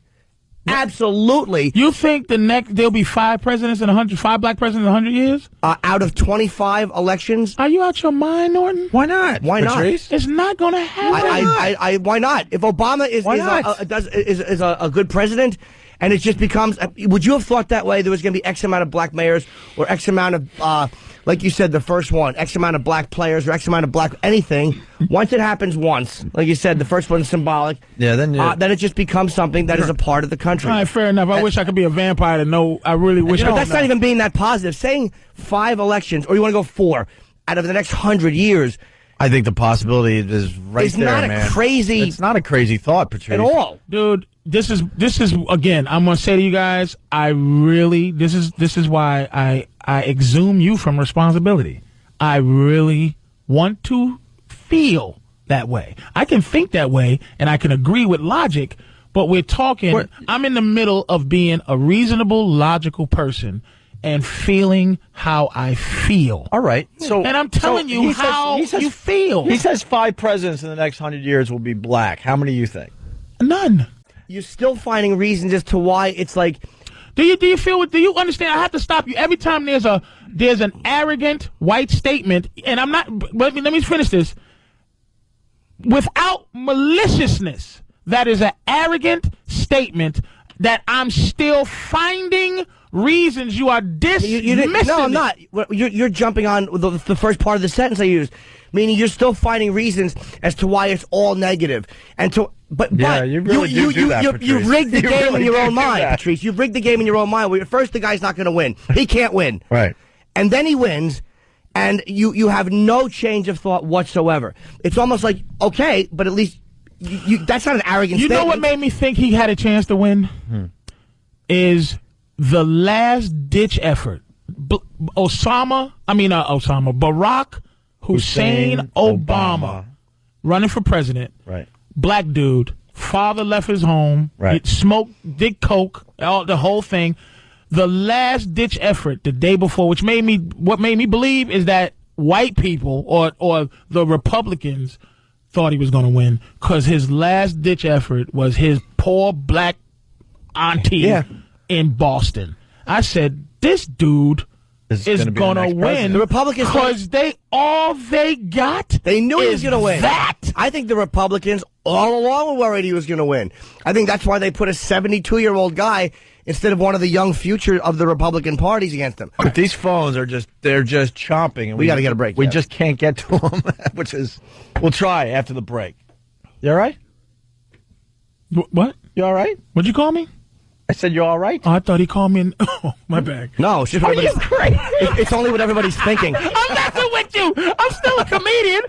Speaker 2: Absolutely.
Speaker 3: You think there'll be 5 presidents in 5 black presidents in 100 years?
Speaker 2: Out of 25 elections?
Speaker 3: Are you out your mind, Norton?
Speaker 1: Why not?
Speaker 2: Why
Speaker 1: Patrice?
Speaker 2: not?
Speaker 3: It's not going to happen.
Speaker 2: Why not? If Obama is a good president, and it just becomes, would you have thought that way? There was going to be X amount of black mayors, or X amount of, like you said, the first one, X amount of black players, or X amount of black anything. Once it happens once, like you said, the first one's symbolic.
Speaker 1: Yeah, then
Speaker 2: it just becomes something that is a part of the country.
Speaker 3: All right, fair enough. I wish I could be a vampire to know. I really wish.
Speaker 2: But that's not even being that positive. Saying 5 elections, or you want to go 4 out of the next 100 years.
Speaker 1: I think the possibility is right there, man. It's not a crazy thought, Patrice.
Speaker 2: At all.
Speaker 3: Dude, this is again, I'm going to say to you guys, this is why I exhume you from responsibility. I really want to feel that way. I can think that way and I can agree with logic, but I'm in the middle of being a reasonable, logical person and feeling how I feel.
Speaker 1: All right.
Speaker 3: And I'm telling you how you feel.
Speaker 1: He says 5 presidents in the next 100 years will be black. How many do you think?
Speaker 3: None.
Speaker 2: You're still finding reasons as to why it's like.
Speaker 3: Do you understand? I have to stop you every time there's an arrogant white statement, and I'm not. Let me finish this. without maliciousness, that is an arrogant statement that I'm still finding reasons you are dismissing.
Speaker 2: No, I'm not. You're jumping on the first part of the sentence I used, meaning you're still finding reasons as to why it's all negative. And to
Speaker 1: you really do that, Patrice.
Speaker 2: You rigged the game
Speaker 1: really
Speaker 2: in your own mind,
Speaker 1: that.
Speaker 2: Patrice. You've rigged the game in your own mind. Where first, the guy's not going to win. He can't win.
Speaker 1: Right.
Speaker 2: And then he wins, and you have no change of thought whatsoever. It's almost like, okay, but at least that's not an arrogant statement.
Speaker 3: You know what made me think he had a chance to win? Is the last-ditch effort. Barack Hussein Obama running for president.
Speaker 1: Right.
Speaker 3: Black dude. Father left his home.
Speaker 1: Right.
Speaker 3: He smoked, did coke, the whole thing. The last-ditch effort the day before, what made me believe is that white people or the Republicans thought he was going to win because his last-ditch effort was his poor black auntie in Boston. I said, this dude is going to win.
Speaker 2: The Republicans,
Speaker 3: because they got.
Speaker 2: They knew he was going to win.
Speaker 3: That
Speaker 2: I think the Republicans all along were worried he was going to win. I think that's why they put a 72-year-old guy instead of one of the young future of the Republican parties against him.
Speaker 1: But these phones are they're just chomping, and
Speaker 2: we got to get a break.
Speaker 1: We just can't get to them, which is we'll try after the break. You all right?
Speaker 3: What?
Speaker 1: You all right?
Speaker 3: What'd you call me?
Speaker 1: I said you're all right.
Speaker 3: Oh, I thought he called me. Oh, my bad.
Speaker 2: No, it's just
Speaker 3: Are you crazy?
Speaker 2: It's only what everybody's thinking.
Speaker 3: I'm messing with you. I'm still a comedian.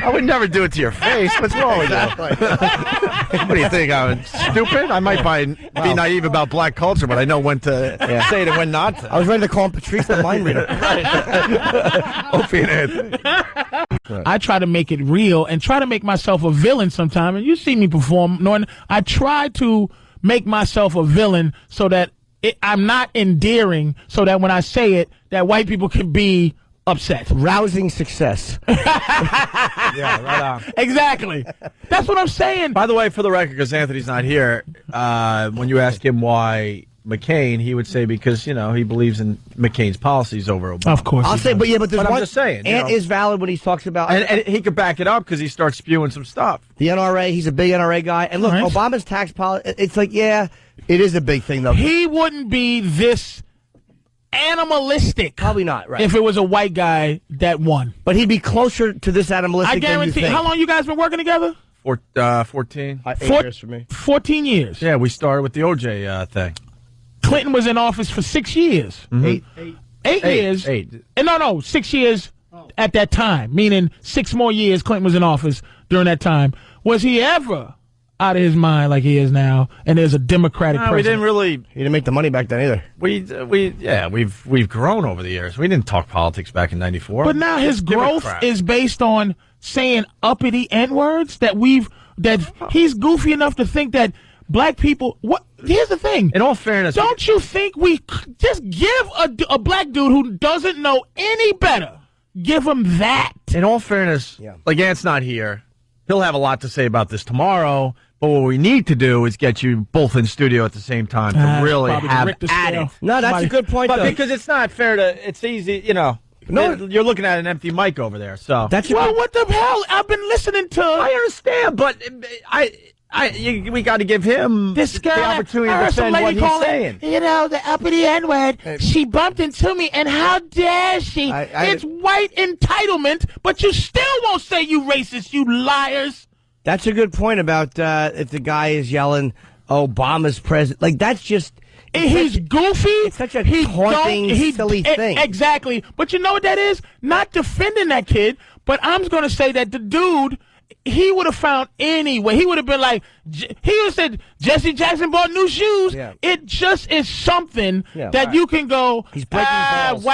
Speaker 1: I would never do it to your face. What's wrong with you? What do you think? I'm stupid? I might be naive about black culture, but I know when to say it and when not to.
Speaker 2: I was ready to call him Patrice the mind reader.
Speaker 1: Opie and Anthony.
Speaker 3: I try to make it real and try to make myself a villain sometime. And you see me perform, Norton. I try to make myself a villain so that I'm not endearing, so that when I say it, that white people can be upset.
Speaker 2: Rousing success.
Speaker 1: Yeah, right on.
Speaker 3: Exactly. That's what I'm saying.
Speaker 1: By the way, for the record, because Anthony's not here, when you ask him why McCain, he would say because, he believes in McCain's policies over Obama.
Speaker 3: Of course.
Speaker 2: I'll say, but there's
Speaker 1: I'm
Speaker 2: one.
Speaker 1: just saying.
Speaker 2: Ant is valid when he talks about.
Speaker 1: And he could back it up because he starts spewing some stuff.
Speaker 2: The NRA, he's a big NRA guy. And look, Obama's tax policy, it's like, it is a big thing, though.
Speaker 3: He wouldn't be this animalistic.
Speaker 2: Probably not, right.
Speaker 3: If it was a white guy that won.
Speaker 2: But he'd be closer to this animalistic
Speaker 3: I guarantee.
Speaker 2: than you think.
Speaker 3: How long you guys been working together?
Speaker 1: 14.
Speaker 2: 8 years for me.
Speaker 3: 14 years.
Speaker 1: Yeah, we started with the OJ thing.
Speaker 3: Clinton was in office for 6 years.
Speaker 1: Mm-hmm.
Speaker 3: 8 years.
Speaker 1: 8.
Speaker 3: No, 6 years at that time, meaning 6 more years Clinton was in office during that time. Was he ever out of his mind like he is now, and there's a Democratic president?
Speaker 1: We didn't really.
Speaker 2: He didn't make the money back then either.
Speaker 1: We've grown over the years. We didn't talk politics back in '94.
Speaker 3: But now his growth is based on saying uppity N-words that he's goofy enough to think that black people. What? Here's the thing.
Speaker 1: In all fairness,
Speaker 3: don't you think we just give a black dude who doesn't know any better? Give him that.
Speaker 1: In all fairness, like Ant's not here. He'll have a lot to say about this tomorrow. But what we need to do is get you both in studio at the same time to really have at it.
Speaker 2: No, that's a good point,
Speaker 1: but
Speaker 2: though.
Speaker 1: because it's not fair to, it's easy, No, you're looking at an empty mic over there, so.
Speaker 3: What the hell? I've been listening to.
Speaker 1: I understand, but we got to give him
Speaker 3: this guy,
Speaker 1: the opportunity to defend what he's saying.
Speaker 3: The uppity N-word, she bumped into me, and how dare she? It's white entitlement, but you still won't say you racist, you liars.
Speaker 2: That's a good point about if the guy is yelling Obama's president. Like, that's just...
Speaker 3: He's goofy.
Speaker 2: It's such a taunting, silly thing.
Speaker 3: Exactly. But you know what that is? Not defending that kid, but I'm going to say that the dude, he would have found any way. He would have been like, he would have said, Jesse Jackson bought new shoes. Yeah. It just is something that you can go,
Speaker 2: he's breaking balls.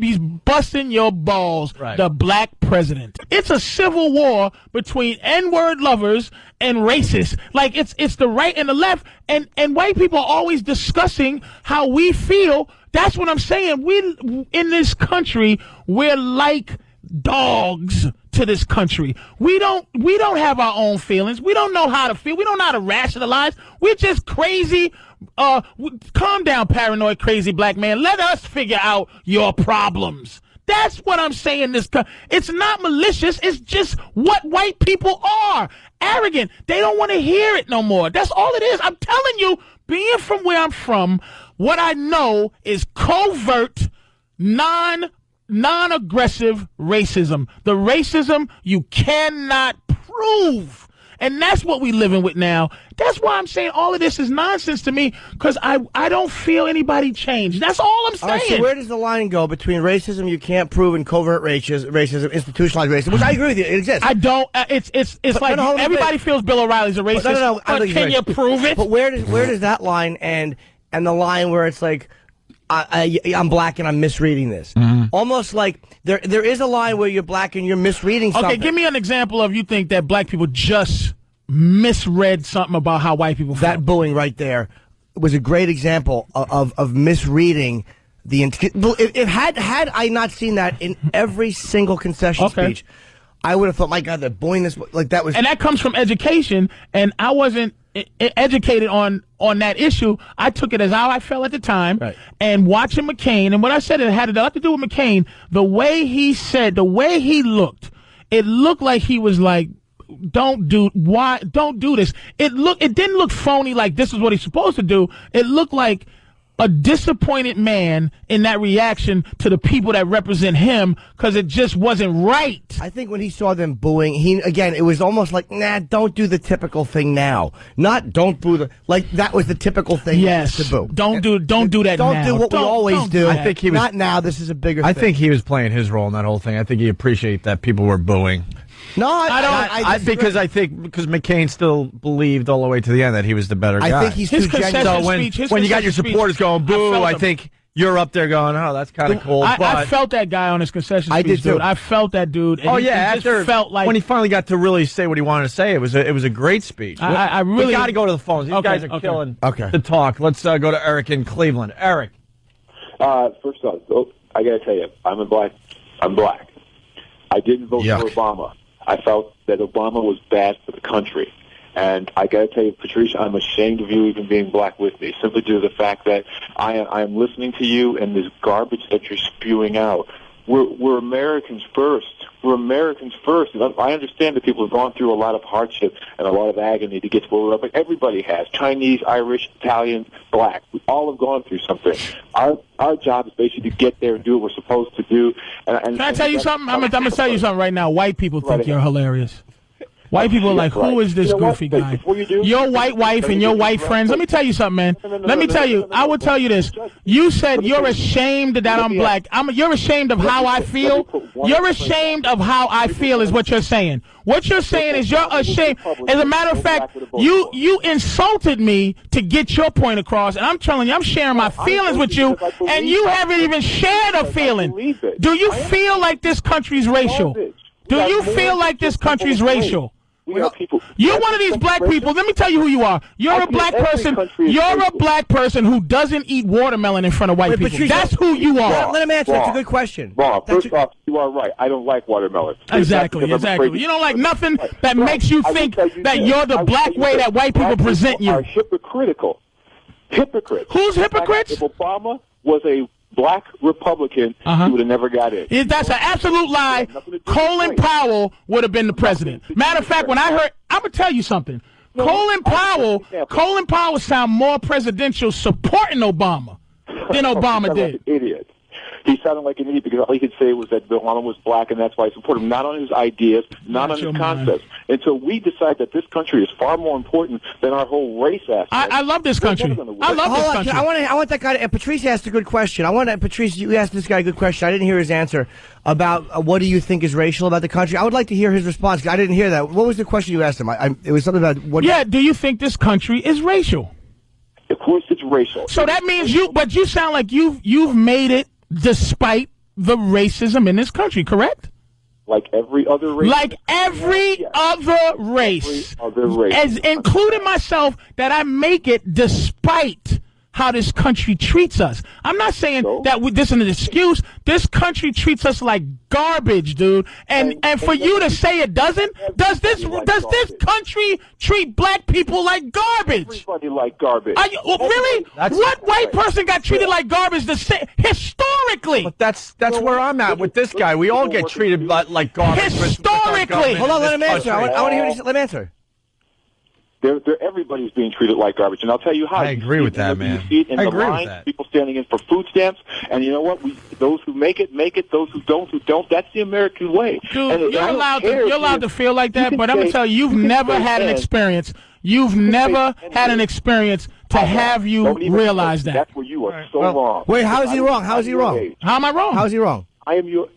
Speaker 3: He's busting your balls, the black president. It's a civil war between N-word lovers and racists. Like, it's the right and the left, and white people are always discussing how we feel. That's what I'm saying. We, in this country, we're like dogs to this country. We don't have our own feelings. We don't know how to feel. We don't know how to rationalize. We're just crazy. Calm down, paranoid, crazy black man. Let us figure out your problems. That's what I'm saying. It's not malicious. It's just what white people are. Arrogant. They don't want to hear it no more. That's all it is. I'm telling you, being from where I'm from, what I know is covert, non-aggressive racism. The racism you cannot prove. And that's what we living with now. That's why I'm saying all of this is nonsense to me, because I don't feel anybody change. That's all I'm saying.
Speaker 2: All right, so where does the line go between racism you can't prove and covert racism, institutionalized racism, which I agree with you, it exists.
Speaker 3: I don't. It's like everybody feels Bill O'Reilly's a racist.
Speaker 2: No.
Speaker 3: But can you prove it?
Speaker 2: But where does that line end, and the line where it's like, I'm black and I'm misreading this? Almost like there is a line where you're black and you're misreading something.
Speaker 3: Okay, give me an example of you think that black people just misread something about how white people feel.
Speaker 2: That booing right there was a great example of misreading the. Had I not seen that in every single concession speech, I would have thought, my God, they're booing this like that was.
Speaker 3: And that comes from education, and I wasn't educated on that issue. I took it as how I felt at the time,
Speaker 2: right.
Speaker 3: And watching McCain, and what I said, it had a lot to do with McCain. The way he said, the way he looked, it looked like he was like, don't do this. It didn't look phony like this is what he's supposed to do. It looked like a disappointed man in that reaction to the people that represent him, because it just wasn't right.
Speaker 2: I think when he saw them booing, it was almost like, nah, don't do the typical thing now. Not don't boo like that was the typical thing.
Speaker 3: Yes,
Speaker 2: to boo.
Speaker 3: Don't do that.
Speaker 2: Don't
Speaker 3: now.
Speaker 2: do what we always do.
Speaker 1: I think he was
Speaker 2: not now. This is a bigger.
Speaker 1: I
Speaker 2: thing.
Speaker 1: think he was playing his role in that whole thing. I think he appreciated that people were booing.
Speaker 2: No, I
Speaker 1: think because McCain still believed all the way to the end that he was the better guy.
Speaker 2: I think he's
Speaker 3: his
Speaker 2: too genuine.
Speaker 3: concession
Speaker 1: So when you got your supporters going boo, I think you're up there going, oh, that's kind of cool.
Speaker 3: I felt that guy on his concession speech.
Speaker 2: I did too.
Speaker 3: Dude. I felt that dude. And
Speaker 1: it
Speaker 3: just felt like
Speaker 1: when he finally got to really say what he wanted to say, it was a great speech.
Speaker 3: I really
Speaker 1: we got to go to the phones. These guys are killing the talk. Let's go to Eric in Cleveland. Eric.
Speaker 5: First off, I got to tell you, I'm black. I didn't vote for Obama. I felt that Obama was bad for the country. And I got to tell you, Patrice, I'm ashamed of you even being black with me, simply due to the fact that I am listening to you and this garbage that you're spewing out. We're Americans first. We're Americans first. And I understand that people have gone through a lot of hardship and a lot of agony to get to where we're at, but everybody has. Chinese, Irish, Italians, black. We all have gone through something. Our job is basically to get there and do what we're supposed to do.
Speaker 3: Can I tell you something? I'm going to tell you something right now. White people think you're hilarious. White people are like, who is this goofy guy? Your white wife and your white friends. Let me tell you something, man. Let me tell you. I will tell you this. You said you're ashamed that I'm black. You're ashamed of how I feel. You're ashamed of how I feel is what you're saying. What you're saying is you're ashamed. As a matter of fact, you insulted me to get your point across, and I'm telling you, I'm sharing my feelings with you, and you haven't even shared a feeling. Do you feel like this country's racial? Do you feel like this country's racial? You're one of these black people. Let me tell you who you are. You're a black person. You're a black person who doesn't eat watermelon in front of white people. Patrice, that's who you are.
Speaker 2: Let him answer. That's a good question.
Speaker 5: First off, you are right. I don't like watermelon.
Speaker 3: Exactly. You don't like nothing that makes you think that you're the black way that white people present you.
Speaker 5: Are hypocritical. Hypocrites.
Speaker 3: Who's hypocrites?
Speaker 5: If Obama was a black Republican, he would have never got in.
Speaker 3: That's an absolute lie. Colin Powell would have been the president. Matter of fact, when I heard, I'm going to tell you something. Colin Powell sound more presidential supporting Obama than Obama did.
Speaker 5: Like an idiot. He sounded like an idiot because all he could say was that Obama was black, and that's why I support him, not on his ideas, not on his concepts. And so we decide that this country is far more important than our whole race aspect.
Speaker 3: I love this country. I love this country.
Speaker 2: I want that guy to, Patrice asked a good question. Patrice, you asked this guy a good question. I didn't hear his answer about what do you think is racial about the country. I would like to hear his response. I didn't hear that. What was the question you asked him? It was something about what.
Speaker 3: Yeah, do you think this country is racial?
Speaker 5: Of course it's racial.
Speaker 3: So that means but you sound like you've made it despite the racism in this country, correct?
Speaker 5: Like every other race.
Speaker 3: Like every other race.
Speaker 5: Every other race.
Speaker 3: As including myself, that I make it despite how this country treats us. I'm not saying that this is an excuse. This country treats us like garbage, dude. And for you to say it doesn't, does this country treat black people like garbage?
Speaker 5: Everybody like garbage.
Speaker 3: Are you, really? What white person got treated like garbage historically?
Speaker 1: But that's where I'm at with this guy. We all get treated like garbage.
Speaker 3: Historically.
Speaker 2: Hold on, let him answer. I want to hear what let him answer.
Speaker 5: Everybody's being treated like garbage, and I'll tell you how.
Speaker 1: I agree with that, man.
Speaker 5: You see it in the line, people standing in for food stamps, and you know what? Those who make it, make it. Those who don't, That's the American way.
Speaker 3: Dude, you're allowed to feel like that, but I'm going to tell you, you've never had an experience. You've never had an experience to have you realize that.
Speaker 5: That's where you are so wrong.
Speaker 2: Wait, how is he wrong? How is he wrong?
Speaker 3: How am I wrong?
Speaker 2: How is he wrong?
Speaker 5: I'm your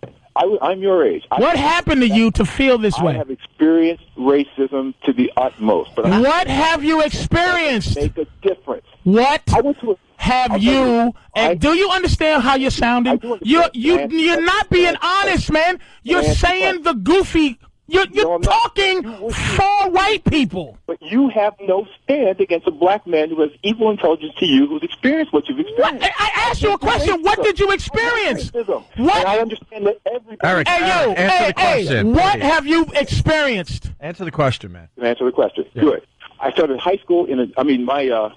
Speaker 5: age.
Speaker 3: What happened to you to feel this way?
Speaker 5: I have experienced racism to the utmost. But
Speaker 3: what have you experienced?
Speaker 5: Make a difference.
Speaker 3: What have you? And do you understand how you're sounding? You're not being honest, man. You're saying the goofy. You're talking for white people.
Speaker 5: But you have no stand against a black man who has equal intelligence to you, who's experienced what you've experienced.
Speaker 3: I asked you a question. What did you experience?
Speaker 5: What? And I understand that everybody...
Speaker 1: Eric, answer the question.
Speaker 3: What have you experienced?
Speaker 1: Answer the question, man.
Speaker 5: Answer the question. Yeah. Good. I started high school my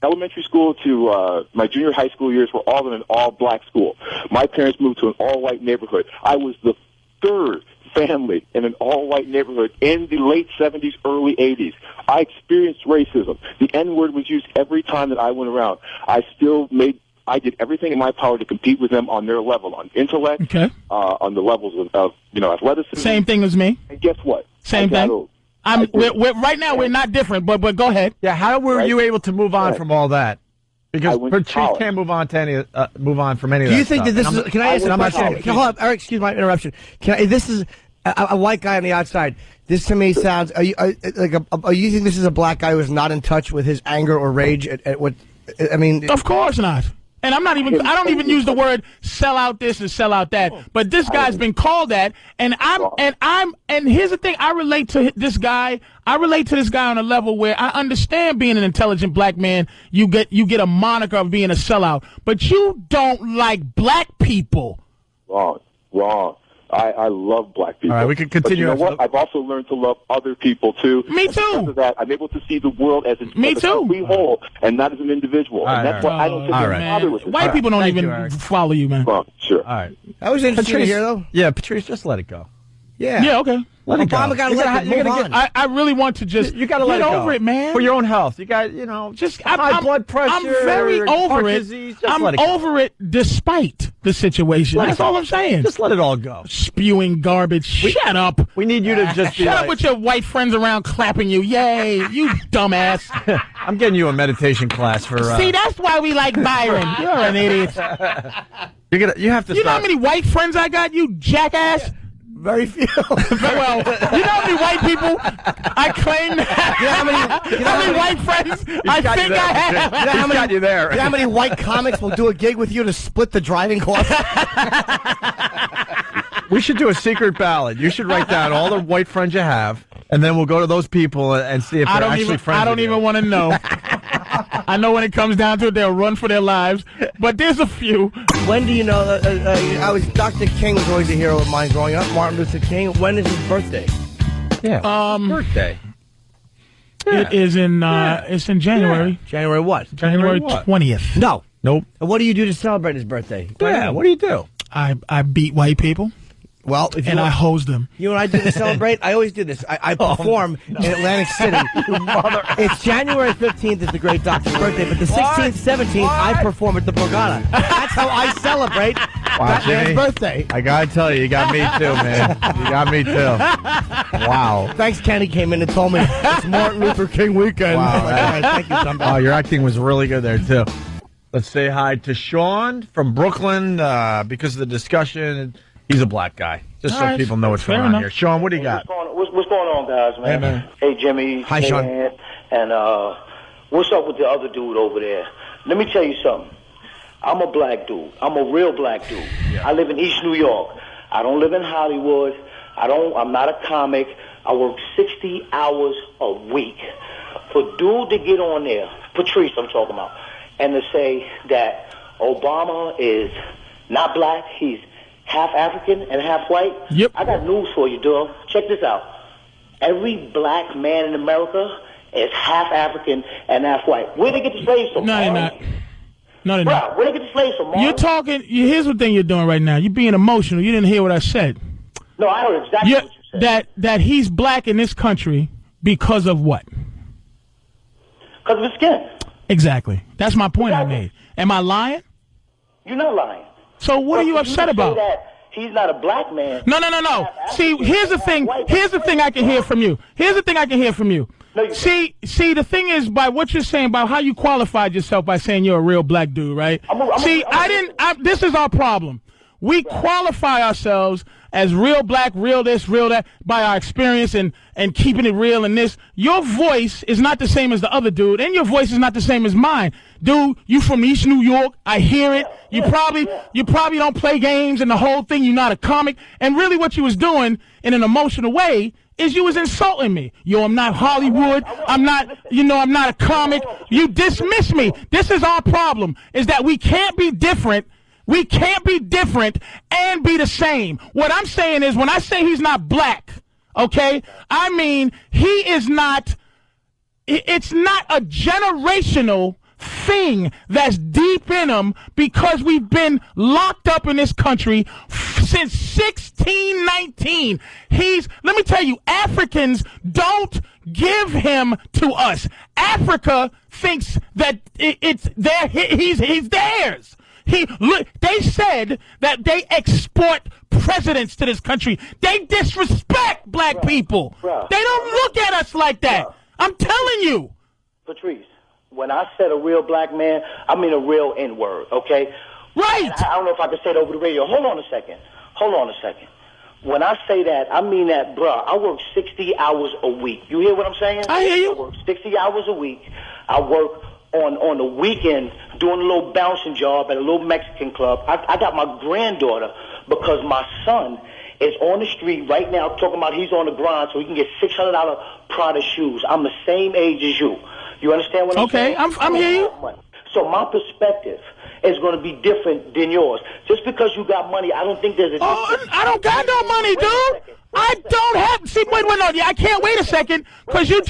Speaker 5: elementary school to my junior high school years were all in an all-black school. My parents moved to an all-white neighborhood. I was the third family in an all-white neighborhood in the late 70s, early 80s. I experienced racism. The N-word was used every time that I went around. I did everything in my power to compete with them on their level, on intellect, on the levels of athleticism.
Speaker 3: Same thing as me.
Speaker 5: And guess what?
Speaker 3: Same thing. Right now we're not different, but go ahead.
Speaker 1: Yeah, how were you able to move on from all that? Because Patrice can't move on from any of that.
Speaker 2: Do you think that this
Speaker 1: is?
Speaker 2: Can I ask? I'm not saying. Hold up, Eric. Excuse my interruption. This is a white guy on the outside. This to me sounds. Are you think this is a black guy who is not in touch with his anger or rage at what? I mean,
Speaker 3: of course not. And I don't even use the word sell out this and sell out that. But this guy's been called that, and here's the thing, I relate to this guy on a level where I understand being an intelligent black man, you get a moniker of being a sellout. But you don't like black people.
Speaker 5: Wrong. I love black people.
Speaker 1: All right, we can continue.
Speaker 5: But you know what? I've also learned to love other people too.
Speaker 3: Me too.
Speaker 5: Because of that, I'm able to see the world as a complete whole and not as an individual. And that's why I don't think bother with it.
Speaker 3: White people don't even follow you, man.
Speaker 5: Well, sure.
Speaker 1: All right.
Speaker 2: That was interesting to hear, though.
Speaker 1: Yeah, Patrice, just let it go.
Speaker 3: Yeah, okay.
Speaker 1: Let it go.
Speaker 2: Obama got to let it move on.
Speaker 3: I really want to just
Speaker 1: you got to let it go.
Speaker 3: over it, man.
Speaker 1: For your own health. You got, just high blood pressure.
Speaker 3: I'm very over it.
Speaker 1: Disease,
Speaker 3: I'm over it despite the situation. That's all I'm saying.
Speaker 1: Just let it all go.
Speaker 3: Spewing garbage. Shut up.
Speaker 1: We need you to just be
Speaker 3: Shut up with your white friends around clapping you. Yay, you dumbass.
Speaker 1: I'm getting you a meditation class for...
Speaker 3: See, that's why we like Byron. You're an idiot.
Speaker 1: You have to
Speaker 3: You know how many white friends I got, you jackass?
Speaker 2: Very few.
Speaker 3: Well, you know how many white people I claim to have? You know how many white friends I think I have?
Speaker 2: You know how many white comics will do a gig with you to split the driving costs?
Speaker 1: We should do a secret ballot. You should write down all the white friends you have, and then we'll go to those people and see if they're actually friends.
Speaker 3: I don't even want to know. I know when it comes down to it, they'll run for their lives. But there's a few.
Speaker 2: When do you know? Dr. King was always a hero of mine growing up. Martin Luther King. When is his birthday?
Speaker 1: Yeah. Birthday.
Speaker 3: Yeah. It is in. It's in January.
Speaker 2: Yeah. January what?
Speaker 3: January 20th.
Speaker 2: No.
Speaker 1: Nope.
Speaker 2: And what do you do to celebrate his birthday?
Speaker 1: Yeah. What do you do?
Speaker 3: I beat white people.
Speaker 2: Well,
Speaker 3: I hose them.
Speaker 2: You know what I do to celebrate? I always do this. I perform in Atlantic City. It's January 15th is the great doctor's birthday, but the 16th, 17th, I perform at the Borgata. That's how I celebrate Batman's birthday.
Speaker 1: I gotta tell you got me too, man. You got me too. Wow.
Speaker 2: Thanks, Kenny came in and told me it's Martin Luther King weekend.
Speaker 1: Wow.
Speaker 2: Thank you, somebody.
Speaker 1: Oh, your acting was really good there too. Let's say hi to Sean from Brooklyn because of the discussion. He's a black guy. Just so people know what's going on here. Sean, what do you got?
Speaker 6: What's going on, guys, man?
Speaker 1: Hey, man.
Speaker 6: Hey, Jimmy.
Speaker 2: Hi, Sean.
Speaker 6: And what's up with the other dude over there? Let me tell you something. I'm a black dude. I'm a real black dude. Yeah. I live in East New York. I don't live in Hollywood. I'm not a comic. I work 60 hours a week. For dude to get on there Patrice, I'm talking about, and to say that Obama is not black, he's half African and half white.
Speaker 3: Yep.
Speaker 6: I got news for you, dog. Check this out. Every black man in America is half African and half white. Where they get the slaves from?
Speaker 3: No, they're not. No, they're not.
Speaker 6: Where they get the slaves from?
Speaker 3: You're talking. Here's the thing you're doing right now. You're being emotional. You didn't hear what I said.
Speaker 6: No, I heard exactly what you said.
Speaker 3: That he's black in this country because of what?
Speaker 6: Because of his skin.
Speaker 3: Exactly. That's my point I made. Am I lying?
Speaker 6: You're not lying.
Speaker 3: So what are you upset about?
Speaker 6: That he's not a black man.
Speaker 3: No. See, here's the thing. Here's the thing I can hear from you. See, the thing is, by what you're saying, about how you qualified yourself by saying you're a real black dude, right? This is our problem. We qualify ourselves as real black, real this, real that, by our experience and keeping it real and this. Your voice is not the same as the other dude, and your voice is not the same as mine. Dude, you from East New York. I hear it. You probably don't play games and the whole thing. You're not a comic. And really what you was doing in an emotional way is you was insulting me. Yo, I'm not Hollywood. I'm not a comic. You dismiss me. This is our problem, is that we can't be different. We can't be different and be the same. What I'm saying is, when I say he's not black, okay, I mean he is not, it's not a generational thing that's deep in him, because we've been locked up in this country since 1619. Let me tell you, Africans don't give him to us. Africa thinks that he's theirs. They said that they export presidents to this country. They disrespect black people. They don't look at us like that. I'm telling you.
Speaker 6: Patrice, when I said a real black man, I mean a real N-word, okay?
Speaker 3: Right.
Speaker 6: I don't know if I can say it over the radio. Hold on a second. When I say that, I mean that, bruh, I work 60 hours a week. You hear what I'm saying?
Speaker 3: I hear you.
Speaker 6: I work 60 hours a week. I work on the weekend doing a little bouncing job at a little Mexican club. I got my granddaughter because my son is on the street right now talking about he's on the grind so he can get $600 Prada shoes. I'm the same age as you. You understand what I'm saying?
Speaker 3: Okay, I'm hear you.
Speaker 6: So my perspective is going to be different than yours. Just because you got money, I don't think there's a difference.
Speaker 3: I don't got no money, dude. I don't have. See, wait, no, I can't wait a second, because you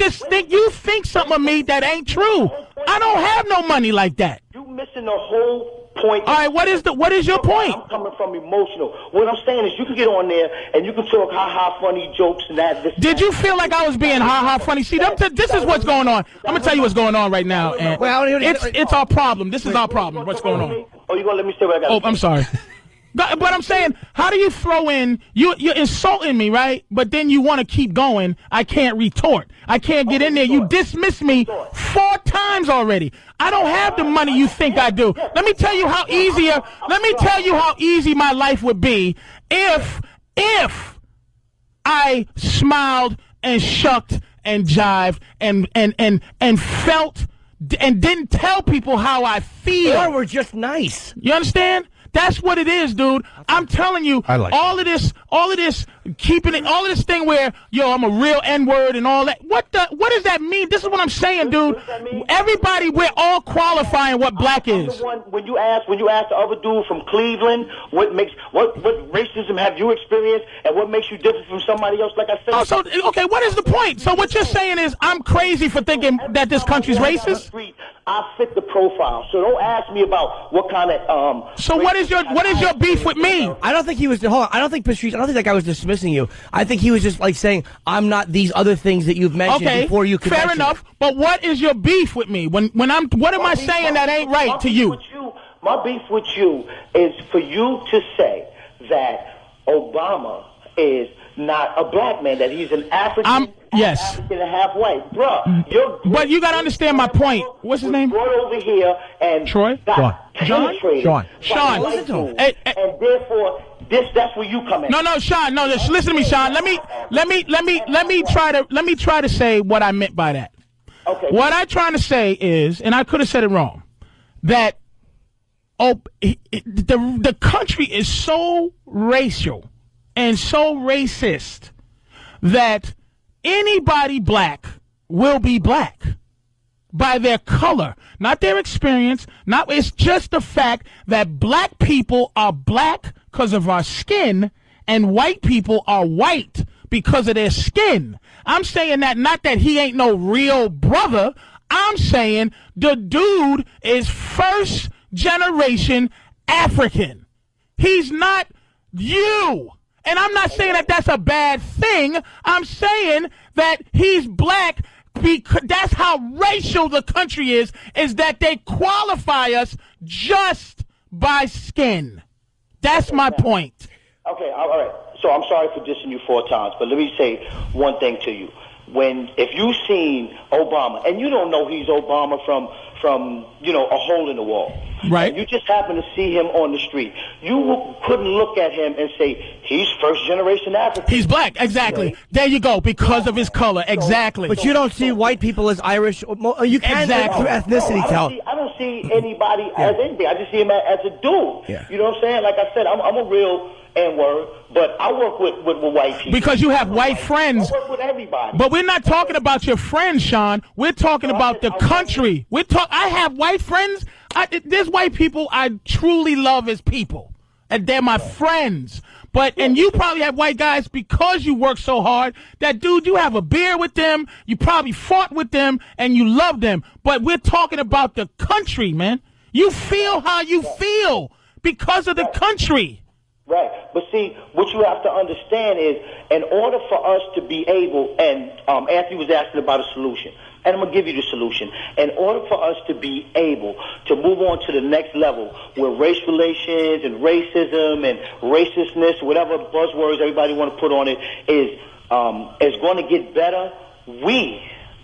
Speaker 3: think something of me that ain't true. I don't have no money like that.
Speaker 6: You missing the whole point.
Speaker 3: All right, what is your point?
Speaker 6: I'm coming from emotional. What I'm saying is, you can get on there and you can talk ha funny jokes and that.
Speaker 3: Did you feel like I was being ha funny? See, this is what's going on. I'm gonna tell you what's going on right now, and it's our problem. This is our problem. What's going on?
Speaker 6: Oh, you gonna let me say what I got?
Speaker 3: Oh, I'm sorry. But I'm saying, how do you throw in, you're insulting me, right? But then you want to keep going. I can't retort. I can't get in there. You dismissed me 4 times already. I don't have the money you think I do. Let me tell you how easy my life would be if I smiled and shucked and jived and felt and didn't tell people how I feel.
Speaker 2: Or we're just nice.
Speaker 3: You understand? That's what it is, dude. I'm telling you, all of this keeping it, all of this thing where, yo, I'm a real N-word and all that. What does that mean? This is what I'm saying, dude. Everybody, we're all qualifying what black is.
Speaker 6: When you ask the other dude from Cleveland, what racism have you experienced, and what makes you different from somebody else? Like I said.
Speaker 3: Oh, so okay, what is the point? So what you're saying is I'm crazy for thinking that this country's racist?
Speaker 6: I fit the profile, so don't ask me about what kind of
Speaker 3: So what is your beef with me?
Speaker 2: I don't think he was. Hold on. I don't think Patrice. I don't think that guy was dismissing you. I think he was just like saying, "I'm not these other things that you've mentioned before you."
Speaker 3: Fair enough. But what is your beef with me? What am I saying that ain't right to you?
Speaker 6: My beef with you is for you to say that Obama is not a black man, that he's an African.
Speaker 3: Yes.
Speaker 6: African and half white. Bruh,
Speaker 3: but you got to understand my point. What's his name?
Speaker 6: Brought over here and
Speaker 3: Troy? Sean.
Speaker 6: Listen to him. And therefore, that's where you come in.
Speaker 3: No, Sean. No, listen to me, Sean. Let me try to say what I meant by that.
Speaker 6: Okay.
Speaker 3: What I'm trying to say is, and I could have said it wrong, that the country is so racial and so racist that anybody black will be black. by their color, not their experience. It's just the fact that black people are black because of our skin, and white people are white because of their skin. I'm saying that not that he ain't no real brother. I'm saying the dude is first generation African. He's not you. And I'm not saying that that's a bad thing. I'm saying that he's black because that's how racial the country is that they qualify us just by skin. That's my point.
Speaker 6: Okay, all right. So I'm sorry for dissing you 4 times, but let me say one thing to you. If you've seen Obama, and you don't know he's Obama from a hole in the wall,
Speaker 3: right?
Speaker 6: And you just happen to see him on the street, you couldn't look at him and say he's first generation African.
Speaker 3: He's black, exactly. Right. There you go, because of his color, exactly.
Speaker 2: But you don't see white people as Irish. You can through ethnicity tell.
Speaker 6: I don't see anybody as anything. I just see him as a dude.
Speaker 2: Yeah.
Speaker 6: You know what I'm saying? Like I said, I'm a real N-word, but I work with white people.
Speaker 3: Because you have white friends.
Speaker 6: I work with everybody.
Speaker 3: But we're not talking about your friends, Sean. We're talking about the country. I have white friends. There's white people I truly love as people, and they're my friends. And you probably have white guys because you work so hard that, dude, you have a beer with them, you probably fought with them, and you love them. But we're talking about the country, man. You feel how you feel because of the country.
Speaker 6: Right. But see, what you have to understand is, in order for us to be able, and Anthony was asking about a solution, and I'm going to give you the solution. In order for us to be able to move on to the next level where race relations and racism and racistness, whatever buzzwords everybody want to put on it, is going to get better,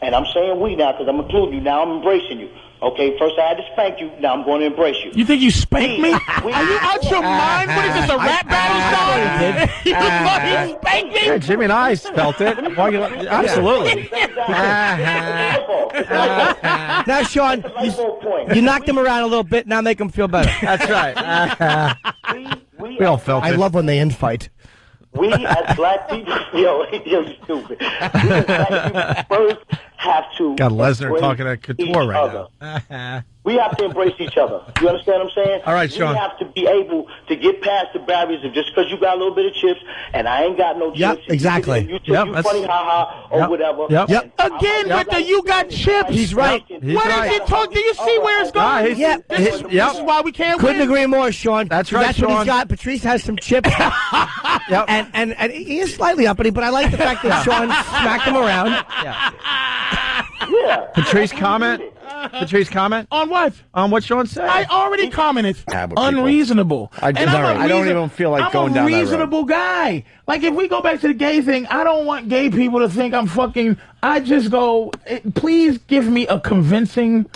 Speaker 6: and I'm saying we now because I'm including you, now I'm embracing you. Okay, first I had to spank you, now I'm going to embrace you.
Speaker 3: You think you spanked me? Are you out your mind? What is this, a rap battle song? You spanked me?
Speaker 1: Yeah, Jimmy and I felt it. Absolutely.
Speaker 2: Now, Sean, you knocked him around a little bit, now make him feel better.
Speaker 1: That's right. We all felt it.
Speaker 2: I love when they infight.
Speaker 6: We as black people, yo, you stupid. We as black people first have to.
Speaker 1: Got Lesnar talking at Couture right now.
Speaker 6: We have to embrace each other. You understand what I'm saying?
Speaker 1: All right, Sean.
Speaker 6: We have to be able to get past the barriers of just because you got a little bit of chips and I ain't got no chips.
Speaker 2: Yep, exactly.
Speaker 6: You funny, ha-ha, or whatever.
Speaker 2: Yep.
Speaker 3: Again, with the you got chips.
Speaker 2: He's right.
Speaker 3: What is he talking? Do you see where it's going? This is why we can't
Speaker 2: Couldn't
Speaker 3: win.
Speaker 2: agree more, Sean.
Speaker 1: That's right,
Speaker 2: That's
Speaker 1: Sean.
Speaker 2: what he's got. Patrice has some chips. And he is slightly uppity, but I like the fact that Sean smacked him around.
Speaker 6: Yeah.
Speaker 1: Patrice, comment? Patrice, comment?
Speaker 3: On what?
Speaker 1: On what Sean said?
Speaker 3: I already commented. Unreasonable.
Speaker 1: I don't even feel like going down that road.
Speaker 3: I'm a reasonable guy. Like, if we go back to the gay thing, I don't want gay people to think I'm fucking... I just go, please give me a convincing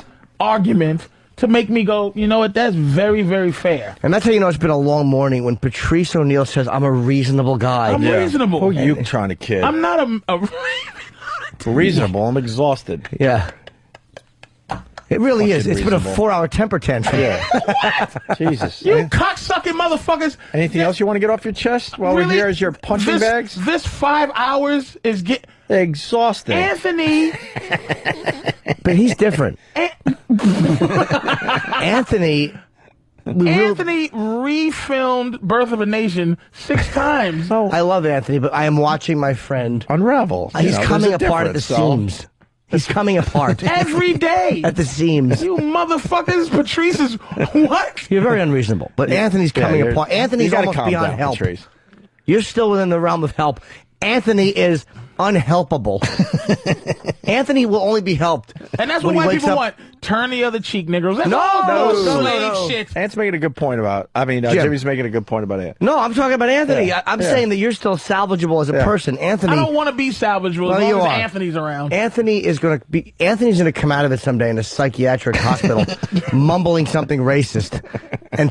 Speaker 3: argument to make me go, you know what, that's very, very fair.
Speaker 2: And that's how you know it's been a long morning when Patrice Oneal says, I'm a reasonable guy.
Speaker 3: I'm reasonable.
Speaker 1: Who are you trying to kid?
Speaker 3: I'm not a
Speaker 1: reasonable. I'm exhausted.
Speaker 2: Yeah. It really is. It's been a 4-hour temper tantrum.
Speaker 1: Yeah. Jesus.
Speaker 3: You cocksucking motherfuckers.
Speaker 1: Anything else you want to get off your chest while we're here as your punching bags?
Speaker 3: This 5 hours is
Speaker 1: exhausting.
Speaker 3: Anthony.
Speaker 2: But he's different. Anthony
Speaker 3: refilmed Birth of a Nation 6 times.
Speaker 2: I love Anthony, but I am watching my friend
Speaker 1: unravel.
Speaker 2: He's coming apart at the seams. He's coming apart.
Speaker 3: Every day.
Speaker 2: At the seams.
Speaker 3: You motherfuckers, Patrice is what?
Speaker 2: You're very unreasonable. But Anthony's coming apart. Anthony's almost beyond help.
Speaker 1: Patrice.
Speaker 2: You're still within the realm of help. Anthony is unhelpable. Anthony will only be helped.
Speaker 3: And that's what white people want. Turn the other cheek, Negroes. That's
Speaker 2: no.
Speaker 3: Shit.
Speaker 1: Ant's making a good point about... Jimmy's making a good point about Ant.
Speaker 2: No, I'm talking about Anthony. Yeah. I'm saying that you're still salvageable as a person. Anthony...
Speaker 3: I don't want to be salvageable as long as Anthony's around.
Speaker 2: Anthony's going to come out of it someday in a psychiatric hospital mumbling something racist. And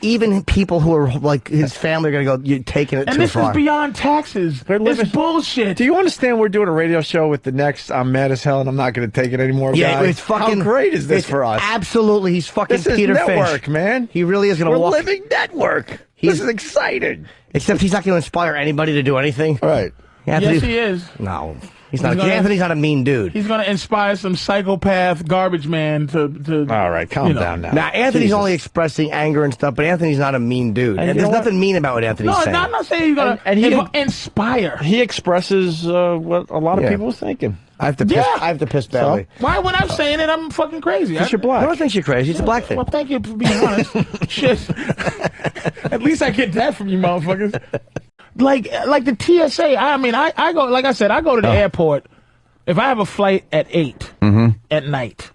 Speaker 2: even people who are like his family are going to go, you're taking it too far.
Speaker 3: And this is beyond taxes. It's bullshit.
Speaker 1: Do you understand we're doing a radio show with the next I'm mad as hell and I'm not going to take it anymore guy?
Speaker 2: It's fucking...
Speaker 1: How great is this for us?
Speaker 2: Absolutely. He's fucking
Speaker 1: Peter Fish. This is network, man.
Speaker 2: He really is going to walk...
Speaker 1: We're living network. This is exciting.
Speaker 2: Except he's not going to inspire anybody to do anything.
Speaker 1: All right.
Speaker 3: Yes, he is.
Speaker 2: No. Anthony's not a mean dude.
Speaker 3: He's going to inspire some psychopath garbage man to
Speaker 1: All right, calm down now.
Speaker 2: Now, Anthony's only expressing anger and stuff, but Anthony's not a mean dude. And there's nothing mean about what Anthony's saying.
Speaker 3: No, I'm not saying he's going to inspire.
Speaker 1: He expresses what a lot of people are thinking.
Speaker 2: I have to piss badly.
Speaker 3: So, why, when I'm saying it, I'm fucking crazy?
Speaker 1: Because you're black.
Speaker 2: I don't think you're crazy. It's a black thing.
Speaker 3: Well, thank you for being honest. Shit. At least I get that from you motherfuckers. Like the TSA, I go, like I said, I go to the airport. If I have a flight at 8 at night,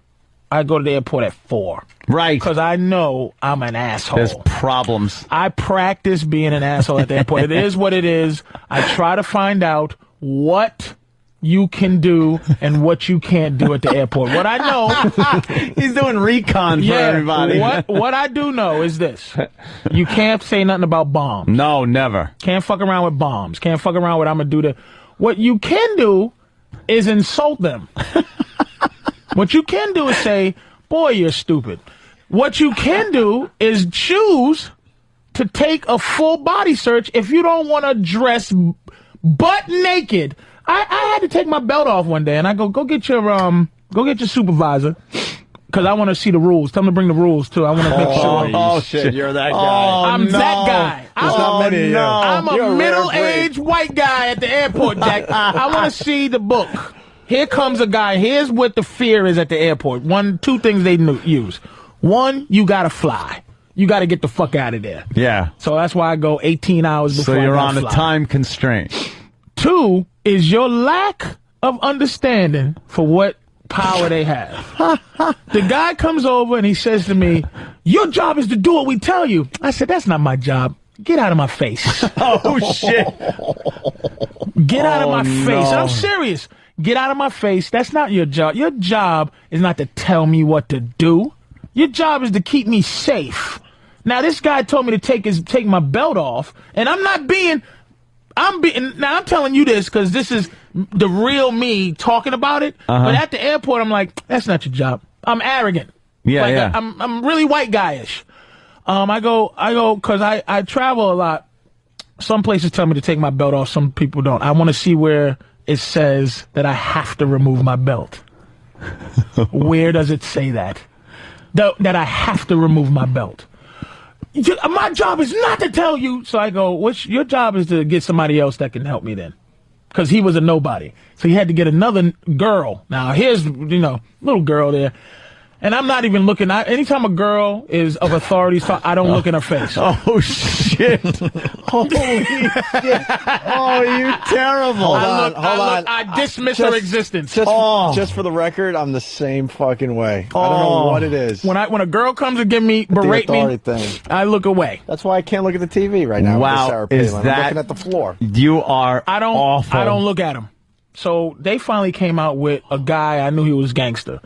Speaker 3: I go to the airport at 4.
Speaker 1: Right.
Speaker 3: Because I know I'm an asshole.
Speaker 1: There's problems.
Speaker 3: I practice being an asshole at the airport. It is what it is. I try to find out what you can do and what you can't do at the airport. What I know...
Speaker 1: He's doing recon for everybody.
Speaker 3: What I do know is this. You can't say nothing about bombs.
Speaker 1: No, never.
Speaker 3: Can't fuck around with bombs. Can't fuck around with I'm going to do the... What you can do is insult them. What you can do is say, boy, you're stupid. What you can do is choose to take a full body search if you don't want to dress butt naked. I had to take my belt off one day, and I go get your supervisor, because I want to see the rules. Tell him to bring the rules too. I want to make sure.
Speaker 1: Oh shit, you're that guy.
Speaker 3: I'm that guy. I'm a middle-aged white guy at the airport, Jack. I want to see the book. Here comes a guy. Here's what the fear is at the airport. Two things they use. One, you gotta fly. You gotta get the fuck out of there.
Speaker 1: Yeah.
Speaker 3: So that's why I go 18 hours before.
Speaker 1: So you're
Speaker 3: I
Speaker 1: on a time constraint.
Speaker 3: 2 is your lack of understanding for what power they have. The guy comes over and he says to me, your job is to do what we tell you. I said, that's not my job. Get out of my face.
Speaker 1: Oh, shit.
Speaker 3: Get out of my face. And I'm serious. Get out of my face. That's not your job. Your job is not to tell me what to do. Your job is to keep me safe. Now, this guy told me to take my belt off, and now I'm telling you this because this is the real me talking about it. But at the airport, I'm like, that's not your job. I'm arrogant.
Speaker 1: Yeah,
Speaker 3: I'm really white guyish. I go because I travel a lot. Some places tell me to take my belt off. Some people don't. I want to see where it says that I have to remove my belt. Where does it say that? That I have to remove my belt. My job is not to tell you. So I go, your job is to get somebody else that can help me then. Because he was a nobody. So he had to get another girl. Now, here's, little girl there. And I'm not even looking. Anytime a girl is of authority, I don't look in her face.
Speaker 1: Oh, shit. Holy shit. Oh, you're terrible.
Speaker 2: Hold on.
Speaker 3: I dismiss her existence.
Speaker 1: Just for the record, I'm the same fucking way. I don't know what it is.
Speaker 3: When a girl comes and berate me, I look away.
Speaker 1: That's why I can't look at the TV right now.
Speaker 2: Wow,
Speaker 1: with Sarah Palin.
Speaker 2: is that...
Speaker 1: I'm looking at the floor.
Speaker 2: You are awful.
Speaker 3: I don't look at him. So they finally came out with a guy. I knew he was gangster.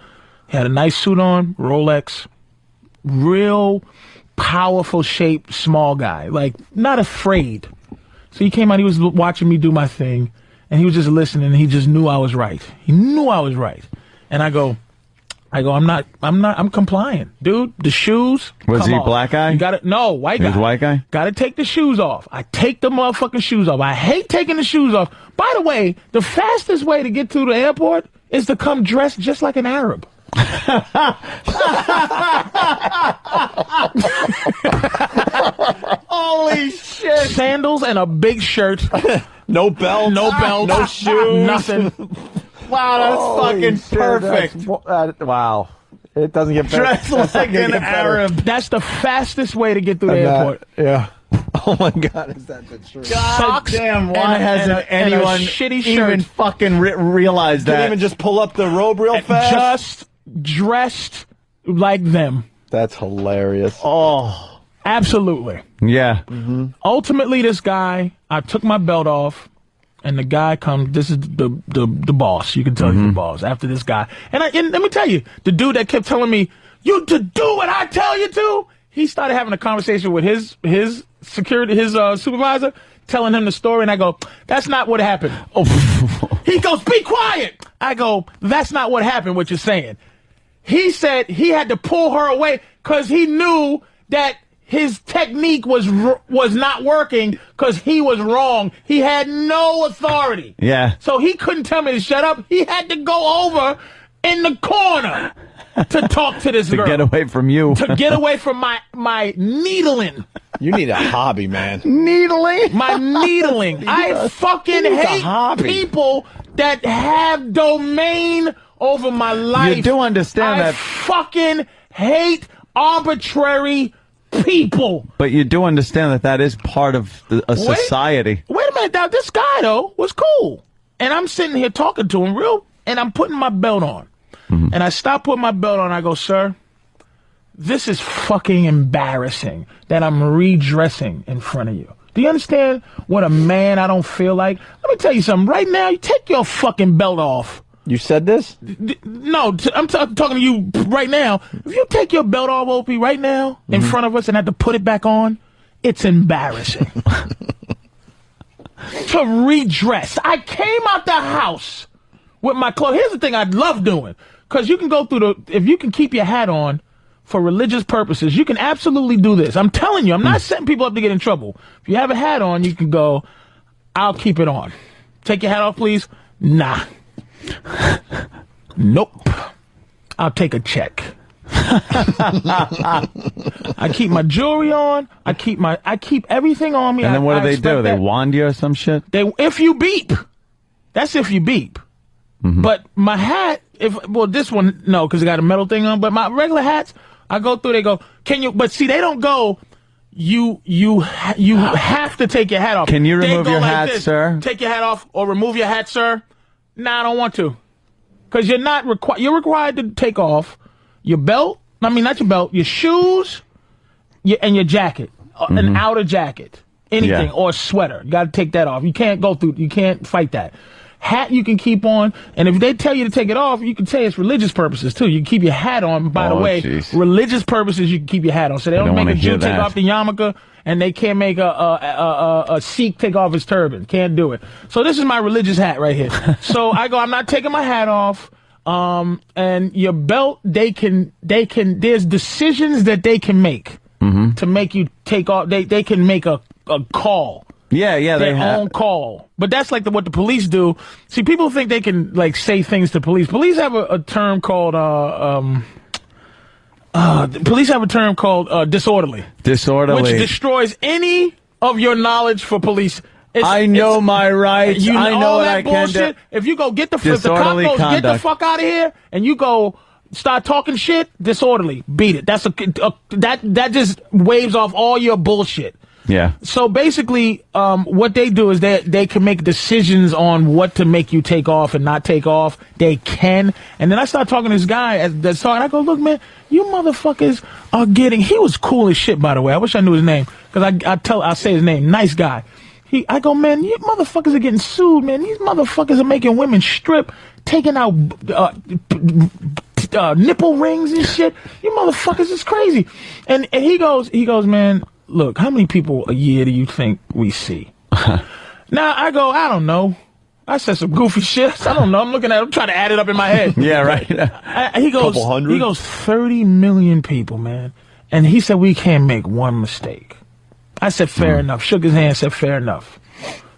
Speaker 3: He had a nice suit on, Rolex, real powerful shape, small guy, like not afraid. So he came out, he was watching me do my thing, and he was just listening, and he just knew I was right. He knew I was right. And I go, I'm complying. Dude, the shoes.
Speaker 1: Was he
Speaker 3: off.
Speaker 1: Black guy?
Speaker 3: No, white guy.
Speaker 1: He was white guy?
Speaker 3: Gotta take the shoes off. I take the motherfucking shoes off. I hate taking the shoes off. By the way, the fastest way to get to the airport is to come dressed just like an Arab.
Speaker 1: Holy shit.
Speaker 3: Sandals and a big shirt.
Speaker 1: No belt. No shoes.
Speaker 3: Nothing.
Speaker 1: Wow, that's fucking perfect. Wow. It doesn't get better. Dressed like an Arab.
Speaker 3: That's the fastest way to get through the airport.
Speaker 1: Yeah. Oh my God, is that the truth?
Speaker 3: Socks.
Speaker 1: Damn, why hasn't anyone
Speaker 3: shitty
Speaker 1: even fucking realized that? Didn't even just pull up the robe real fast?
Speaker 3: Just dressed like them.
Speaker 1: That's hilarious. Oh.
Speaker 3: Absolutely.
Speaker 1: Yeah.
Speaker 3: Mm-hmm. Ultimately, this guy, I took my belt off, and the guy comes, this is the boss. You can tell he's the boss after this guy. And let me tell you, the dude that kept telling me, you to do what I tell you to, he started having a conversation with his security, his supervisor, telling him the story, and I go, that's not what happened. Oh. He goes, be quiet. I go, that's not what happened, what you're saying. He said he had to pull her away because he knew that his technique was not working because he was wrong. He had no authority.
Speaker 7: Yeah.
Speaker 3: So he couldn't tell me to shut up. He had to go over in the corner to talk to this girl.
Speaker 7: To get away from you.
Speaker 3: To get away from my needling.
Speaker 1: You need a hobby, man.
Speaker 7: Needling?
Speaker 3: My needling. I fucking hate people that have domain over my life.
Speaker 7: You do understand that.
Speaker 3: I fucking hate arbitrary people.
Speaker 7: But you do understand that is part of a society.
Speaker 3: Wait a minute, now this guy though was cool, and I'm sitting here talking to him and I'm putting my belt on, and I stop putting my belt on. I go, sir, this is fucking embarrassing that I'm redressing in front of you. Do you understand what a man I don't feel like? Let me tell you something. Right now, you take your fucking belt off.
Speaker 1: You said this?
Speaker 3: No, I'm talking to you right now. If you take your belt off, Opie, right now, in front of us and have to put it back on, it's embarrassing. To redress. I came out the house with my clothes. Here's the thing I love doing. Because you can go through if you can keep your hat on for religious purposes, you can absolutely do this. I'm telling you, I'm not setting people up to get in trouble. If you have a hat on, you can go, I'll keep it on. Take your hat off, please. Nah. Nope. I'll take a check. I keep my jewelry on. I keep everything on me.
Speaker 7: And then what do they do? They
Speaker 3: that.
Speaker 7: wand you or some shit?
Speaker 3: If you beep. That's if you beep. But my hat, this one, no, because it got a metal thing on. But my regular hats, I go through, they go, can you, but see, they don't go, you have to take your hat off.
Speaker 7: Can you remove your
Speaker 3: like
Speaker 7: hat,
Speaker 3: this,
Speaker 7: sir?
Speaker 3: Take your hat off or remove your hat, sir. Nah, I don't want to. Because you're not required. You're required to take off your belt. I mean, not your belt. Your shoes, and your jacket, an outer jacket, anything, or a sweater. You got to take that off. You can't go through. You can't fight that. Hat you can keep on, and if they tell you to take it off, you can say it's religious purposes too. You can keep your hat on. By the way, religious purposes, you can keep your hat on. So they don't make a Jew take off the yarmulke, and they can't make a Sikh take off his turban. Can't do it. So this is my religious hat right here. So I go, I'm not taking my hat off. And your belt, they can. There's decisions that they can make to make you take off. They can make a call.
Speaker 7: Yeah,
Speaker 3: their own call. But that's like what the police do. See, people think they can like say things to police. Police have a term called disorderly.
Speaker 7: Disorderly,
Speaker 3: which destroys any of your knowledge for police.
Speaker 7: I know my rights. I know what I can do.
Speaker 3: If you go if the cop goes, get the fuck out of here, and you go start talking shit, disorderly, beat it. That's that just waves off all your bullshit.
Speaker 7: Yeah.
Speaker 3: So basically, what they do is they can make decisions on what to make you take off and not take off. They can. And then I start talking to this guy that's talking. I go, look, man, you motherfuckers are getting. He was cool as shit, by the way. I wish I knew his name because I say his name. Nice guy. I go, man, you motherfuckers are getting sued, man. These motherfuckers are making women strip, taking out nipple rings and shit. You motherfuckers is crazy. And he goes, man. Look, how many people a year do you think we see? Now, I go, I don't know. I said some goofy shit. I don't know. I'm looking at it. I'm trying to add it up in my head.
Speaker 7: Yeah, right.
Speaker 3: He goes, 30 million people, man. And he said, we can't make one mistake. I said, fair enough. Shook his hand, said, fair enough.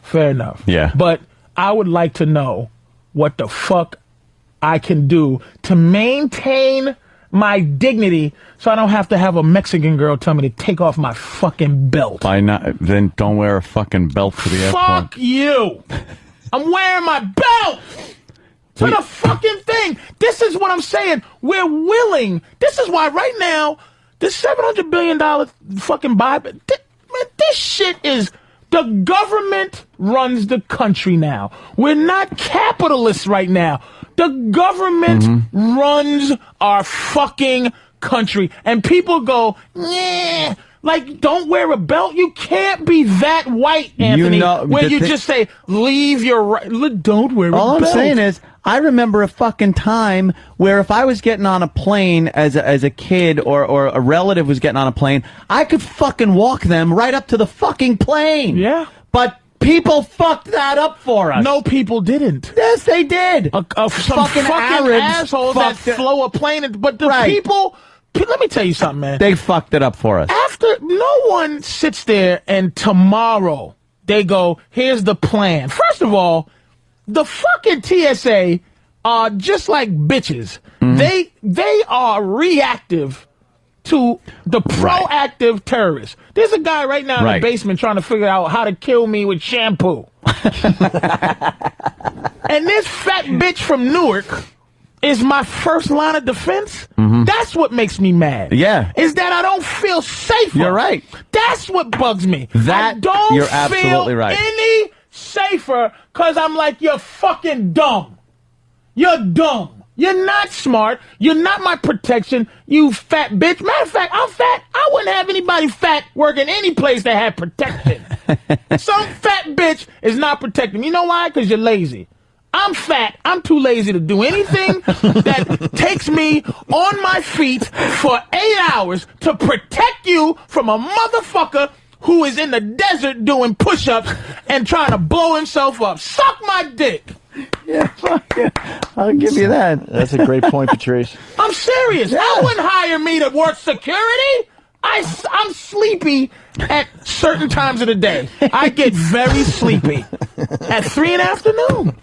Speaker 3: Fair enough.
Speaker 7: Yeah.
Speaker 3: But I would like to know what the fuck I can do to maintain my dignity so I don't have to have a Mexican girl tell me to take off my fucking belt.
Speaker 7: Then don't wear a fucking belt to the airport.
Speaker 3: Fuck you! I'm wearing my belt to the fucking thing. This is what I'm saying. We're willing. This is why right now, this $700 billion fucking buy, this shit is, the government runs the country now. We're not capitalists right now. The government runs our fucking country. And people go, yeah, like, don't wear a belt. You can't be that white, Anthony, where you just say, leave your right. Don't wear a belt.
Speaker 7: All I'm saying is, I remember a fucking time where if I was getting on a plane as a kid or a relative was getting on a plane, I could fucking walk them right up to the fucking plane.
Speaker 3: Yeah.
Speaker 7: But people fucked that up for us.
Speaker 3: No, people didn't.
Speaker 7: Yes, they did.
Speaker 3: Some fucking assholes that flow a plane. But the people, let me tell you something, man.
Speaker 7: They fucked it up for us.
Speaker 3: After, no one sits there and tomorrow they go, here's the plan. First of all, the fucking TSA are just like bitches. They are reactive to the proactive terrorists. There's a guy right now in the basement trying to figure out how to kill me with shampoo. And this fat bitch from Newark is my first line of defense. That's what makes me mad.
Speaker 7: Yeah.
Speaker 3: Is that I don't feel safer.
Speaker 7: You're right.
Speaker 3: That's what bugs me.
Speaker 7: That
Speaker 3: I don't
Speaker 7: you're
Speaker 3: feel
Speaker 7: absolutely right.
Speaker 3: any safer because I'm like, you're fucking dumb. You're dumb. You're not smart. You're not my protection, you fat bitch. Matter of fact, I'm fat. I wouldn't have anybody fat working any place that had protection. Some fat bitch is not protecting. You know why? Because you're lazy. I'm fat. I'm too lazy to do anything that takes me on my feet for 8 hours to protect you from a motherfucker who is in the desert doing push-ups and trying to blow himself up. Suck my dick.
Speaker 7: Yeah, I'll give you that. That's a great point, Patrice.
Speaker 3: I'm serious. I wouldn't hire me to work security. I'm sleepy at certain times of the day. I get very sleepy at 3 in the afternoon.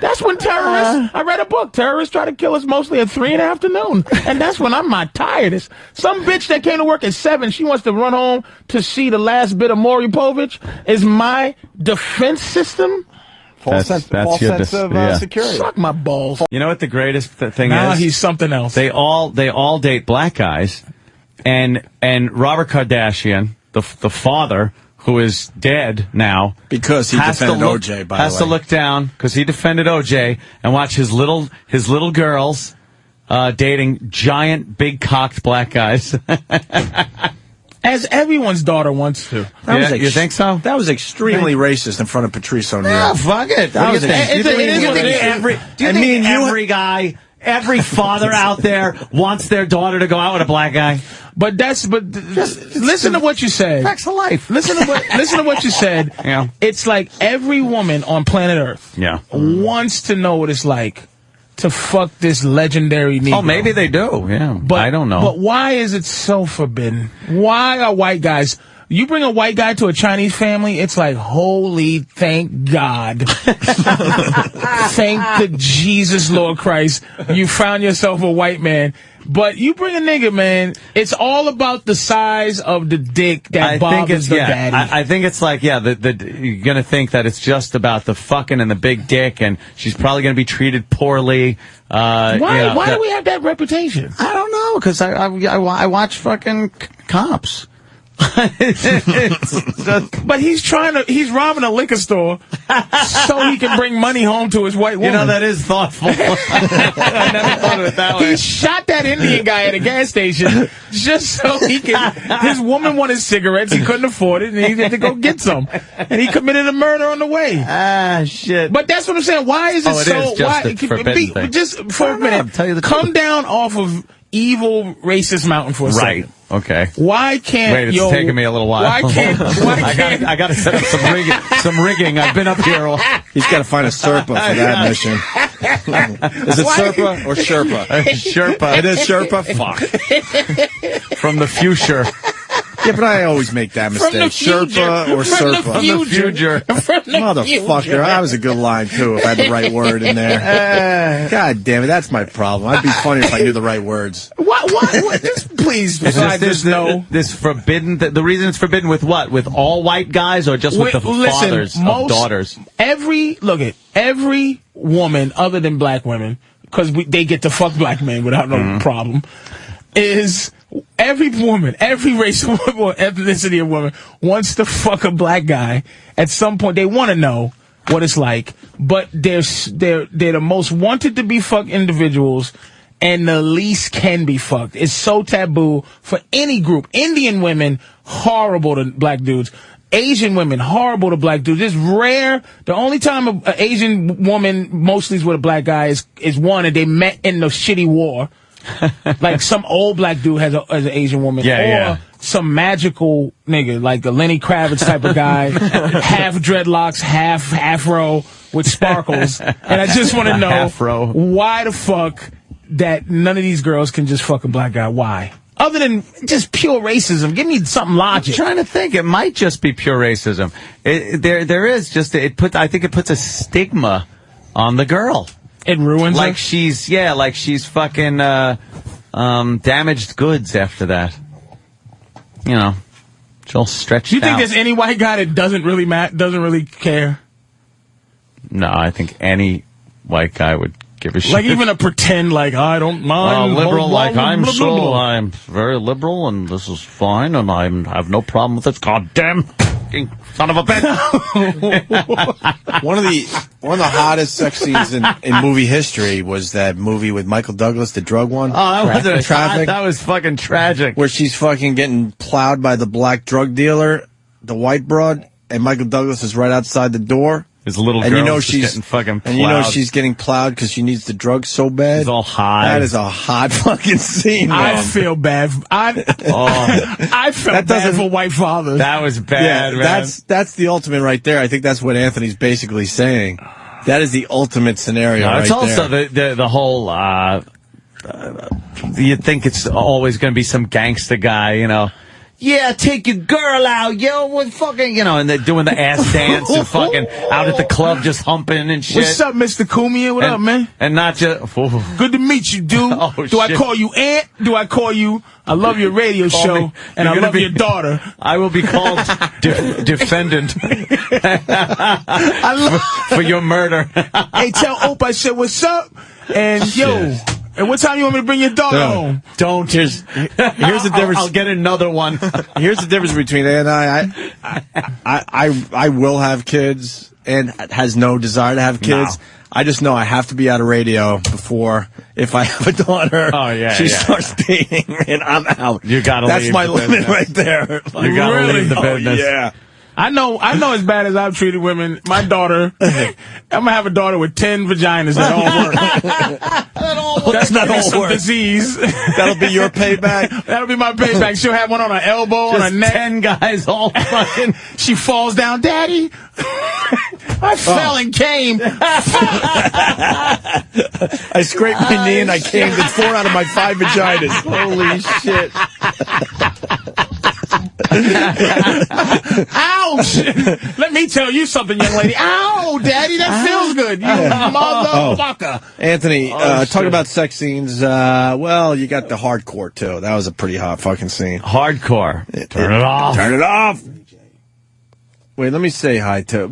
Speaker 3: That's when terrorists, I read a book, terrorists try to kill us mostly at 3 in the afternoon. And that's when I'm my tiredest. Some bitch that came to work at 7, she wants to run home to see the last bit of Maury Povich. Is my defense system?
Speaker 7: False sense of security.
Speaker 3: Suck my balls.
Speaker 8: You know what the greatest thing
Speaker 3: now
Speaker 8: is?
Speaker 3: He's something else.
Speaker 8: They all date black guys, and Robert Kardashian, the father, who is dead now,
Speaker 9: because he defended OJ. By the way,
Speaker 8: has to look down because he defended OJ and watch his little girls dating giant, big cocked black guys.
Speaker 3: As everyone's daughter wants to.
Speaker 8: You think so?
Speaker 9: That was extremely racist in front of Patrice Oneal.
Speaker 8: Yeah, fuck it. Do you think every guy, every father out there wants their daughter to go out with a black guy?
Speaker 3: But listen to what you said.
Speaker 8: Facts of life.
Speaker 3: Listen to what you said.
Speaker 8: Yeah.
Speaker 3: It's like every woman on planet Earth wants to know what it's like to fuck this legendary Negro.
Speaker 8: Oh, maybe they do. Yeah,
Speaker 3: but
Speaker 8: I don't know.
Speaker 3: But why is it so forbidden? Why are white guys? You bring a white guy to a Chinese family, it's like, holy, thank God. Thank the Jesus, Lord Christ, you found yourself a white man. But you bring a nigga, man, it's all about the size of the dick that bothers the daddy.
Speaker 8: I think it's like, you're going to think that it's just about the fucking and the big dick, and she's probably going to be treated poorly.
Speaker 3: Why do we have that reputation?
Speaker 8: I don't know, because I watch fucking Cops.
Speaker 3: But he's robbing a liquor store so he can bring money home to his white woman.
Speaker 8: You know, that is thoughtful. I never thought of it that way.
Speaker 3: He shot that Indian guy at a gas station just so he can. His woman wanted cigarettes, he couldn't afford it, and he had to go get some. And he committed a murder on the way.
Speaker 8: Ah, shit.
Speaker 3: But that's what I'm saying. Why is it so? Just for a minute, come down off of evil racist mountain for a second.
Speaker 8: Okay.
Speaker 3: Why can't
Speaker 8: It's taking me a little while.
Speaker 3: I
Speaker 8: got to set up some rigging. I've been up here.
Speaker 9: He's got to find a Serpa for that mission. Is it Serpa or Sherpa?
Speaker 8: Sherpa.
Speaker 9: It is Sherpa? Fuck.
Speaker 8: From the future.
Speaker 9: Yeah, but I always make that mistake. Sherpa or Serpa.
Speaker 8: From the future.
Speaker 9: Motherfucker. That was a good line, too, if I had the right word in there. God damn it, that's my problem. I'd be funny if I knew the right words.
Speaker 3: What? Just please,
Speaker 8: this forbidden. The reason it's forbidden with what? With all white guys or just with the fathers of daughters?
Speaker 3: Every woman, other than black women, because they get to fuck black men without no problem, is... Every woman, every race of woman or ethnicity of woman wants to fuck a black guy. At some point, they want to know what it's like. But they're the most wanted to be fucked individuals, and the least can be fucked. It's so taboo for any group. Indian women, horrible to black dudes. Asian women, horrible to black dudes. It's rare. The only time an Asian woman mostly is with a black guy is one, and they met in the shitty war. Like some old black dude has an Asian woman, some magical nigga like a Lenny Kravitz type of guy, half dreadlocks, half afro with sparkles. And I just want to know why the fuck that none of these girls can just fuck a black guy. Why? Other than just pure racism, give me something logic.
Speaker 8: I'm trying to think. It might just be pure racism. There is just I think it puts a stigma on the girl.
Speaker 3: It ruins
Speaker 8: like
Speaker 3: her?
Speaker 8: she's fucking damaged goods after that. You know, she'll stretch.
Speaker 3: Do you think
Speaker 8: out.
Speaker 3: there's any white guy that doesn't really care?
Speaker 8: No, I think any white guy would give a shit.
Speaker 3: Like even a pretend like I don't mind.
Speaker 8: Liberal,
Speaker 3: blah, blah,
Speaker 8: I'm
Speaker 3: blah, blah, blah.
Speaker 8: I'm very liberal, and this is fine, and I have no problem with this. Goddamn son of a bitch!
Speaker 9: One of the hottest sex scenes in movie history was that movie with Michael Douglas, the drug one.
Speaker 8: Oh, that wasn't
Speaker 9: Traffic.
Speaker 8: That was fucking tragic.
Speaker 9: Where she's fucking getting plowed by the black drug dealer, the white broad, and Michael Douglas is right outside the door.
Speaker 8: His little
Speaker 9: and
Speaker 8: girl
Speaker 9: you know
Speaker 8: she's getting fucking plowed.
Speaker 9: And you know she's getting plowed because she needs the drugs so bad.
Speaker 8: She's all high.
Speaker 9: That is a hot fucking scene, man.
Speaker 3: I feel bad. I felt bad for white fathers.
Speaker 8: That was bad,
Speaker 9: yeah,
Speaker 8: man.
Speaker 9: that's the ultimate right there. I think that's what Anthony's basically saying. That is the ultimate scenario right
Speaker 8: it's also
Speaker 9: there.
Speaker 8: the whole, you think it's always going to be some gangster guy, you know. Yeah, take your girl out, yo, with fucking, you know, and they're doing the ass dance and fucking out at the club just humping and shit.
Speaker 3: What's up, Mr. Kumia? What up, man?
Speaker 8: And not just...
Speaker 3: Good to meet you, dude.
Speaker 8: Oh,
Speaker 3: Do
Speaker 8: shit.
Speaker 3: I call you Aunt? Do I call you... I love your radio
Speaker 8: Call
Speaker 3: show,
Speaker 8: me.
Speaker 3: and
Speaker 8: You're
Speaker 3: I
Speaker 8: gonna
Speaker 3: love
Speaker 8: be-
Speaker 3: your daughter.
Speaker 8: I will be called defendant for your murder.
Speaker 3: Hey, tell Ope I said, what's up? And, yo... And what time you want me to bring your daughter home?
Speaker 9: Don't. Here's the difference.
Speaker 8: I'll get another one.
Speaker 9: Here's the difference between Ann and I will have kids and has no desire to have kids.
Speaker 8: No.
Speaker 9: I just know I have to be out of radio before, if I have a daughter, she starts dating and I'm out.
Speaker 8: You gotta
Speaker 9: That's
Speaker 8: leave
Speaker 9: my
Speaker 8: the
Speaker 9: limit
Speaker 8: business.
Speaker 9: right there.
Speaker 8: You gotta leave the business.
Speaker 9: Yeah.
Speaker 3: I know as bad as I've treated women, my daughter, I'm gonna have a daughter with 10 vaginas that all work.
Speaker 9: That's not all
Speaker 3: some
Speaker 9: work.
Speaker 3: disease.
Speaker 9: That'll be your payback.
Speaker 3: That'll be my payback. She'll have one on her elbow, on her neck.
Speaker 8: 10 guys all fucking...
Speaker 3: She falls down, Daddy. I fell and came.
Speaker 9: I scraped my knee and I came to 4 out of my 5 vaginas. Holy shit.
Speaker 3: Ouch! Let me tell you something, young lady. Ow, Daddy, that feels good. You motherfucker.
Speaker 9: Anthony, talking about sex scenes, well, you got the hardcore, too. That was a pretty hot fucking scene.
Speaker 8: Hardcore. Turn it off.
Speaker 9: Turn it off. Wait, let me say hi to...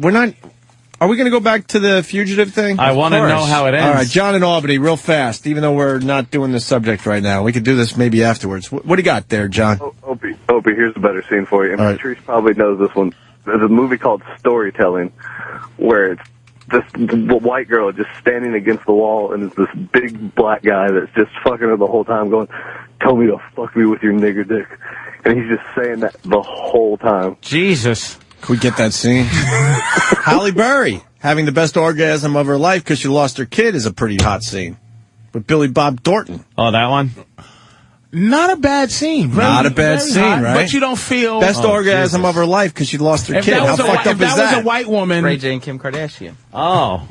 Speaker 9: Are we going to go back to the fugitive thing?
Speaker 8: I want to know how it ends.
Speaker 9: All right, John in Albany, real fast, even though we're not doing the subject right now. We could do this maybe afterwards. What do you got there, John?
Speaker 10: Opie, here's a better scene for you. And
Speaker 9: All right.
Speaker 10: Patrice probably knows this one. There's a movie called Storytelling where it's the white girl just standing against the wall and it's this big black guy that's just fucking her the whole time going, tell me to fuck me with your nigger dick. And he's just saying that the whole time.
Speaker 8: Jesus.
Speaker 9: Can we get that scene? Halle Berry having the best orgasm of her life because she lost her kid is a pretty hot scene. With Billy Bob Thornton.
Speaker 8: Oh, that one?
Speaker 3: Not a bad scene.
Speaker 9: Not a bad scene,
Speaker 3: hot,
Speaker 9: right?
Speaker 3: But you don't feel...
Speaker 9: Best orgasm of her life because she lost her kid. How fucked up is that?
Speaker 3: If that was a white woman...
Speaker 11: Ray J and Kim Kardashian.
Speaker 8: Oh.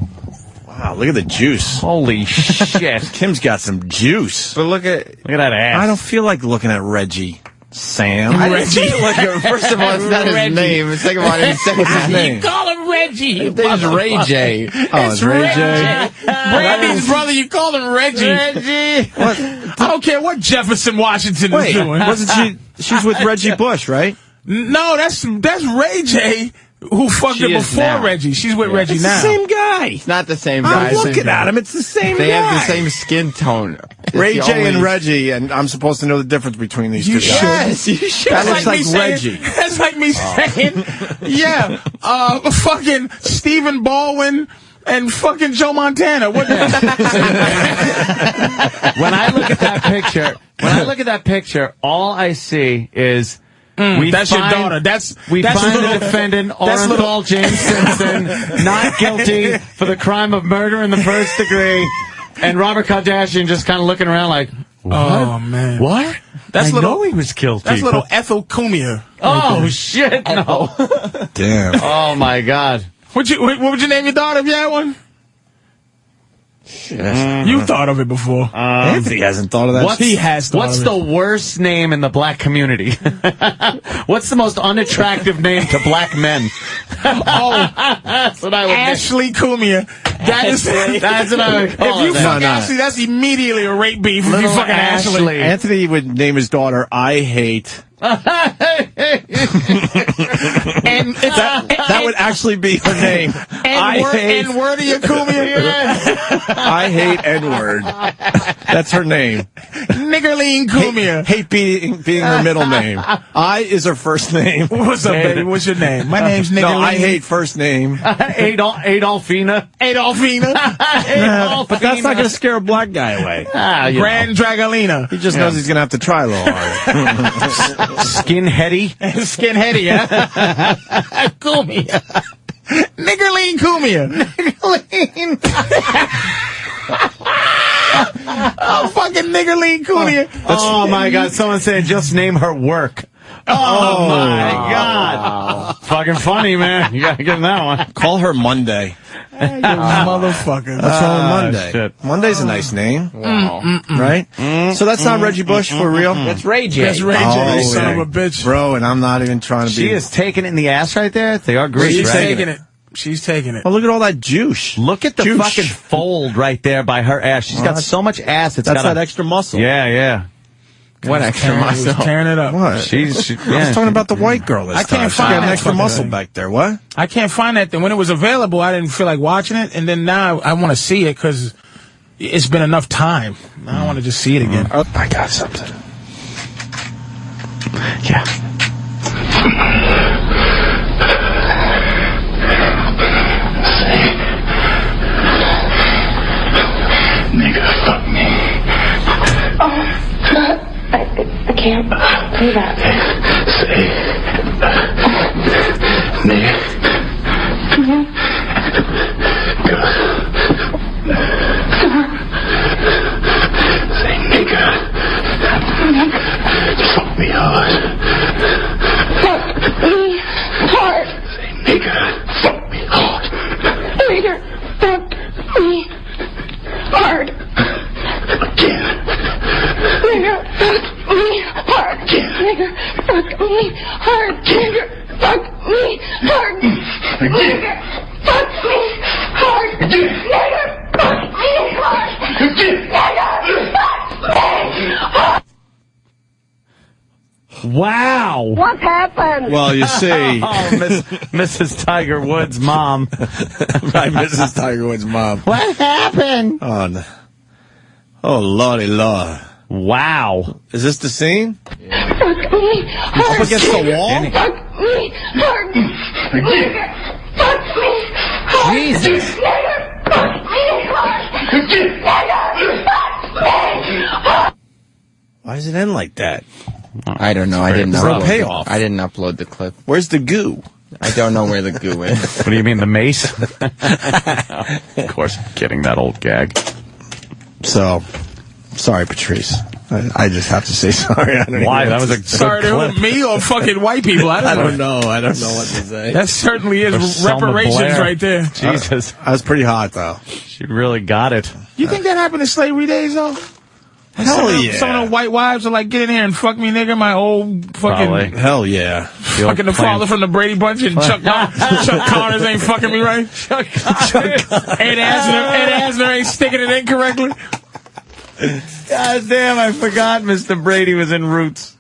Speaker 9: Wow, look at the juice.
Speaker 8: Holy shit.
Speaker 9: Kim's got some juice.
Speaker 11: But look at
Speaker 8: that ass.
Speaker 9: I don't feel like looking at Reggie. Sam.
Speaker 11: I didn't say it like first of all, it's not his name. And second of all, I didn't say his name.
Speaker 3: You call him Reggie.
Speaker 11: His name's Ray J.
Speaker 9: Oh, it's Ray J.
Speaker 3: Brandy's brother, you call him Reggie.
Speaker 9: What?
Speaker 3: I don't care what Jefferson Washington is doing.
Speaker 9: Wasn't she? She's with Reggie Bush, right?
Speaker 3: No, that's Ray J. Who fucked her before
Speaker 11: now.
Speaker 3: Reggie? She's with Reggie
Speaker 9: It's
Speaker 3: now.
Speaker 9: the same guy.
Speaker 11: It's not the same guy.
Speaker 9: I'm looking at him. It's the same
Speaker 11: They
Speaker 9: guy.
Speaker 11: have the same skin tone. It's
Speaker 9: Ray
Speaker 11: the
Speaker 9: J
Speaker 11: only-
Speaker 9: and Reggie, and I'm supposed to know the difference between these two guys.
Speaker 11: Yes, you should.
Speaker 9: That looks like
Speaker 3: me saying-
Speaker 9: Reggie.
Speaker 3: That's like me saying, yeah, fucking Stephen Baldwin and fucking Joe Montana. What?
Speaker 8: When I look at that picture, all I see is
Speaker 3: that's your daughter.
Speaker 8: We
Speaker 3: that's
Speaker 8: find
Speaker 3: little-
Speaker 8: the defendant,
Speaker 3: that's
Speaker 8: Orenthal James Simpson, not guilty for the crime of murder in the first degree, and Robert Kardashian just kind of looking around like, what?
Speaker 3: Oh man,
Speaker 8: What?
Speaker 3: That's
Speaker 8: I
Speaker 3: little-
Speaker 8: know he was guilty.
Speaker 3: that's little Ethel Cumia.
Speaker 8: Oh shit! No.
Speaker 9: Damn.
Speaker 8: Oh my God.
Speaker 3: What would you name your daughter if you had one? You thought of it before.
Speaker 9: Anthony hasn't thought of that.
Speaker 3: He has thought
Speaker 8: What's
Speaker 3: of
Speaker 8: the
Speaker 3: it.
Speaker 8: worst name in the black community? What's the most unattractive name to black men? That's what I would
Speaker 3: Ashley Cumia.
Speaker 8: That's what I would call
Speaker 3: If you
Speaker 8: it.
Speaker 3: fuck Ashley, that's immediately a rape beef. If you
Speaker 8: Little
Speaker 3: fucking Ashley.
Speaker 9: Anthony would name his daughter I Hate.
Speaker 3: And
Speaker 9: That would actually be her name.
Speaker 3: N-word of your Cumia.
Speaker 9: I hate N-word. That's her name.
Speaker 3: Niggerline Cumia.
Speaker 9: Hate being her middle name. I is her first name.
Speaker 3: What's up, baby? What's your name? My name's Niggerline.
Speaker 9: No, I hate first name.
Speaker 8: Adolfina.
Speaker 3: Adolfina.
Speaker 9: But that's not going to scare a black guy away.
Speaker 3: Grand Dragalina.
Speaker 9: He just knows he's going to have to try a little harder.
Speaker 8: Skinheady.
Speaker 3: Skinheady, huh? Cumia. Niggerline Cumia. Niggerline. Oh, fucking Niggerline Cumia.
Speaker 8: Oh, my God. Someone said just name her work. Oh, my God. Fucking funny, man. You got to give him that one.
Speaker 9: Call her Monday.
Speaker 3: Hey, you motherfucker.
Speaker 9: What's wrong with Monday?
Speaker 8: Shit.
Speaker 9: Monday's a nice name. Right? So that's not Reggie Bush for real?
Speaker 11: That's Ray J.
Speaker 3: That's Ray J, son of a bitch.
Speaker 9: Bro, and I'm not even trying to be...
Speaker 8: She is taking it in the ass right there. They are great.
Speaker 3: She's
Speaker 8: right?
Speaker 3: taking it. She's taking it.
Speaker 9: Well, look at all that juice.
Speaker 8: Look at the
Speaker 9: Juice.
Speaker 8: fucking fold right there by her ass. She's got so much ass. It's
Speaker 9: That's
Speaker 8: got
Speaker 9: that extra muscle.
Speaker 8: Yeah.
Speaker 11: What extra
Speaker 3: Tearing
Speaker 11: muscle?
Speaker 3: tearing it up.
Speaker 9: What?
Speaker 8: I
Speaker 9: I was talking about the white girl this
Speaker 3: I
Speaker 9: time.
Speaker 3: can't
Speaker 9: She
Speaker 3: find
Speaker 9: got an
Speaker 3: that
Speaker 9: extra
Speaker 3: fucking
Speaker 9: muscle
Speaker 3: thing.
Speaker 9: back there. What?
Speaker 3: I can't find that thing. When it was available, I didn't feel like watching it, and then now I want to see it because it's been enough time. Now I want to just see it again.
Speaker 9: I got something.
Speaker 8: Yeah.
Speaker 12: Nigga, fuck me. I can't do that. Say, nigga. Say, nigga. Fuck me hard. Fuck me hard. Say, nigga. Fuck me hard. Nigga, fuck me hard. Again. Nigga, fuck me hard. Nigga, fuck me hard. Nigga, fuck me hard. Nigga, fuck me hard. Nigga, fuck me hard. Nigga, fuck me hard.
Speaker 8: Wow.
Speaker 12: What happened?
Speaker 9: Well, you see.
Speaker 8: Mrs. Tiger Woods' mom.
Speaker 9: Right, Mrs. Tiger Woods' mom.
Speaker 8: What happened?
Speaker 9: Oh, no. Oh, lordy lord.
Speaker 8: Wow.
Speaker 9: Is this the scene?
Speaker 12: Fuck me hard.
Speaker 9: Up against the wall?
Speaker 12: Fuck me hard. Nigga, fuck me hard.
Speaker 8: Jesus.
Speaker 12: Nigga, fuck me hard. Nigga, fuck me hard.
Speaker 9: Why does it end like that?
Speaker 11: I don't know. I didn't
Speaker 9: Is there a
Speaker 11: upload.
Speaker 9: payoff?
Speaker 11: I didn't upload the clip.
Speaker 9: Where's the goo?
Speaker 11: I don't know where the goo is.
Speaker 8: What do you mean, the mace? Of course, getting that old gag.
Speaker 9: So, sorry, Patrice. I just have to say sorry. I don't
Speaker 8: Why?
Speaker 9: know
Speaker 8: That was a
Speaker 3: Sorry
Speaker 8: good
Speaker 3: to
Speaker 8: clip.
Speaker 3: me or fucking white people. I don't know.
Speaker 9: I don't know what to say.
Speaker 3: That certainly
Speaker 8: Or
Speaker 3: is
Speaker 8: Selma
Speaker 3: reparations
Speaker 8: Blair.
Speaker 3: right there.
Speaker 8: Jesus.
Speaker 9: I was pretty hot, though.
Speaker 8: She really got it.
Speaker 3: You think that happened in slavery days, though?
Speaker 9: Hell yeah.
Speaker 3: Some of the white wives are like, get in here and fuck me, nigga. My old fucking...
Speaker 8: Probably.
Speaker 9: Hell yeah.
Speaker 3: Fucking the father from the Brady Bunch and Chuck Connors ain't fucking me right. Chuck Connors. Ed Asner ain't sticking it in correctly.
Speaker 8: God damn, I forgot Mr. Brady was in Roots.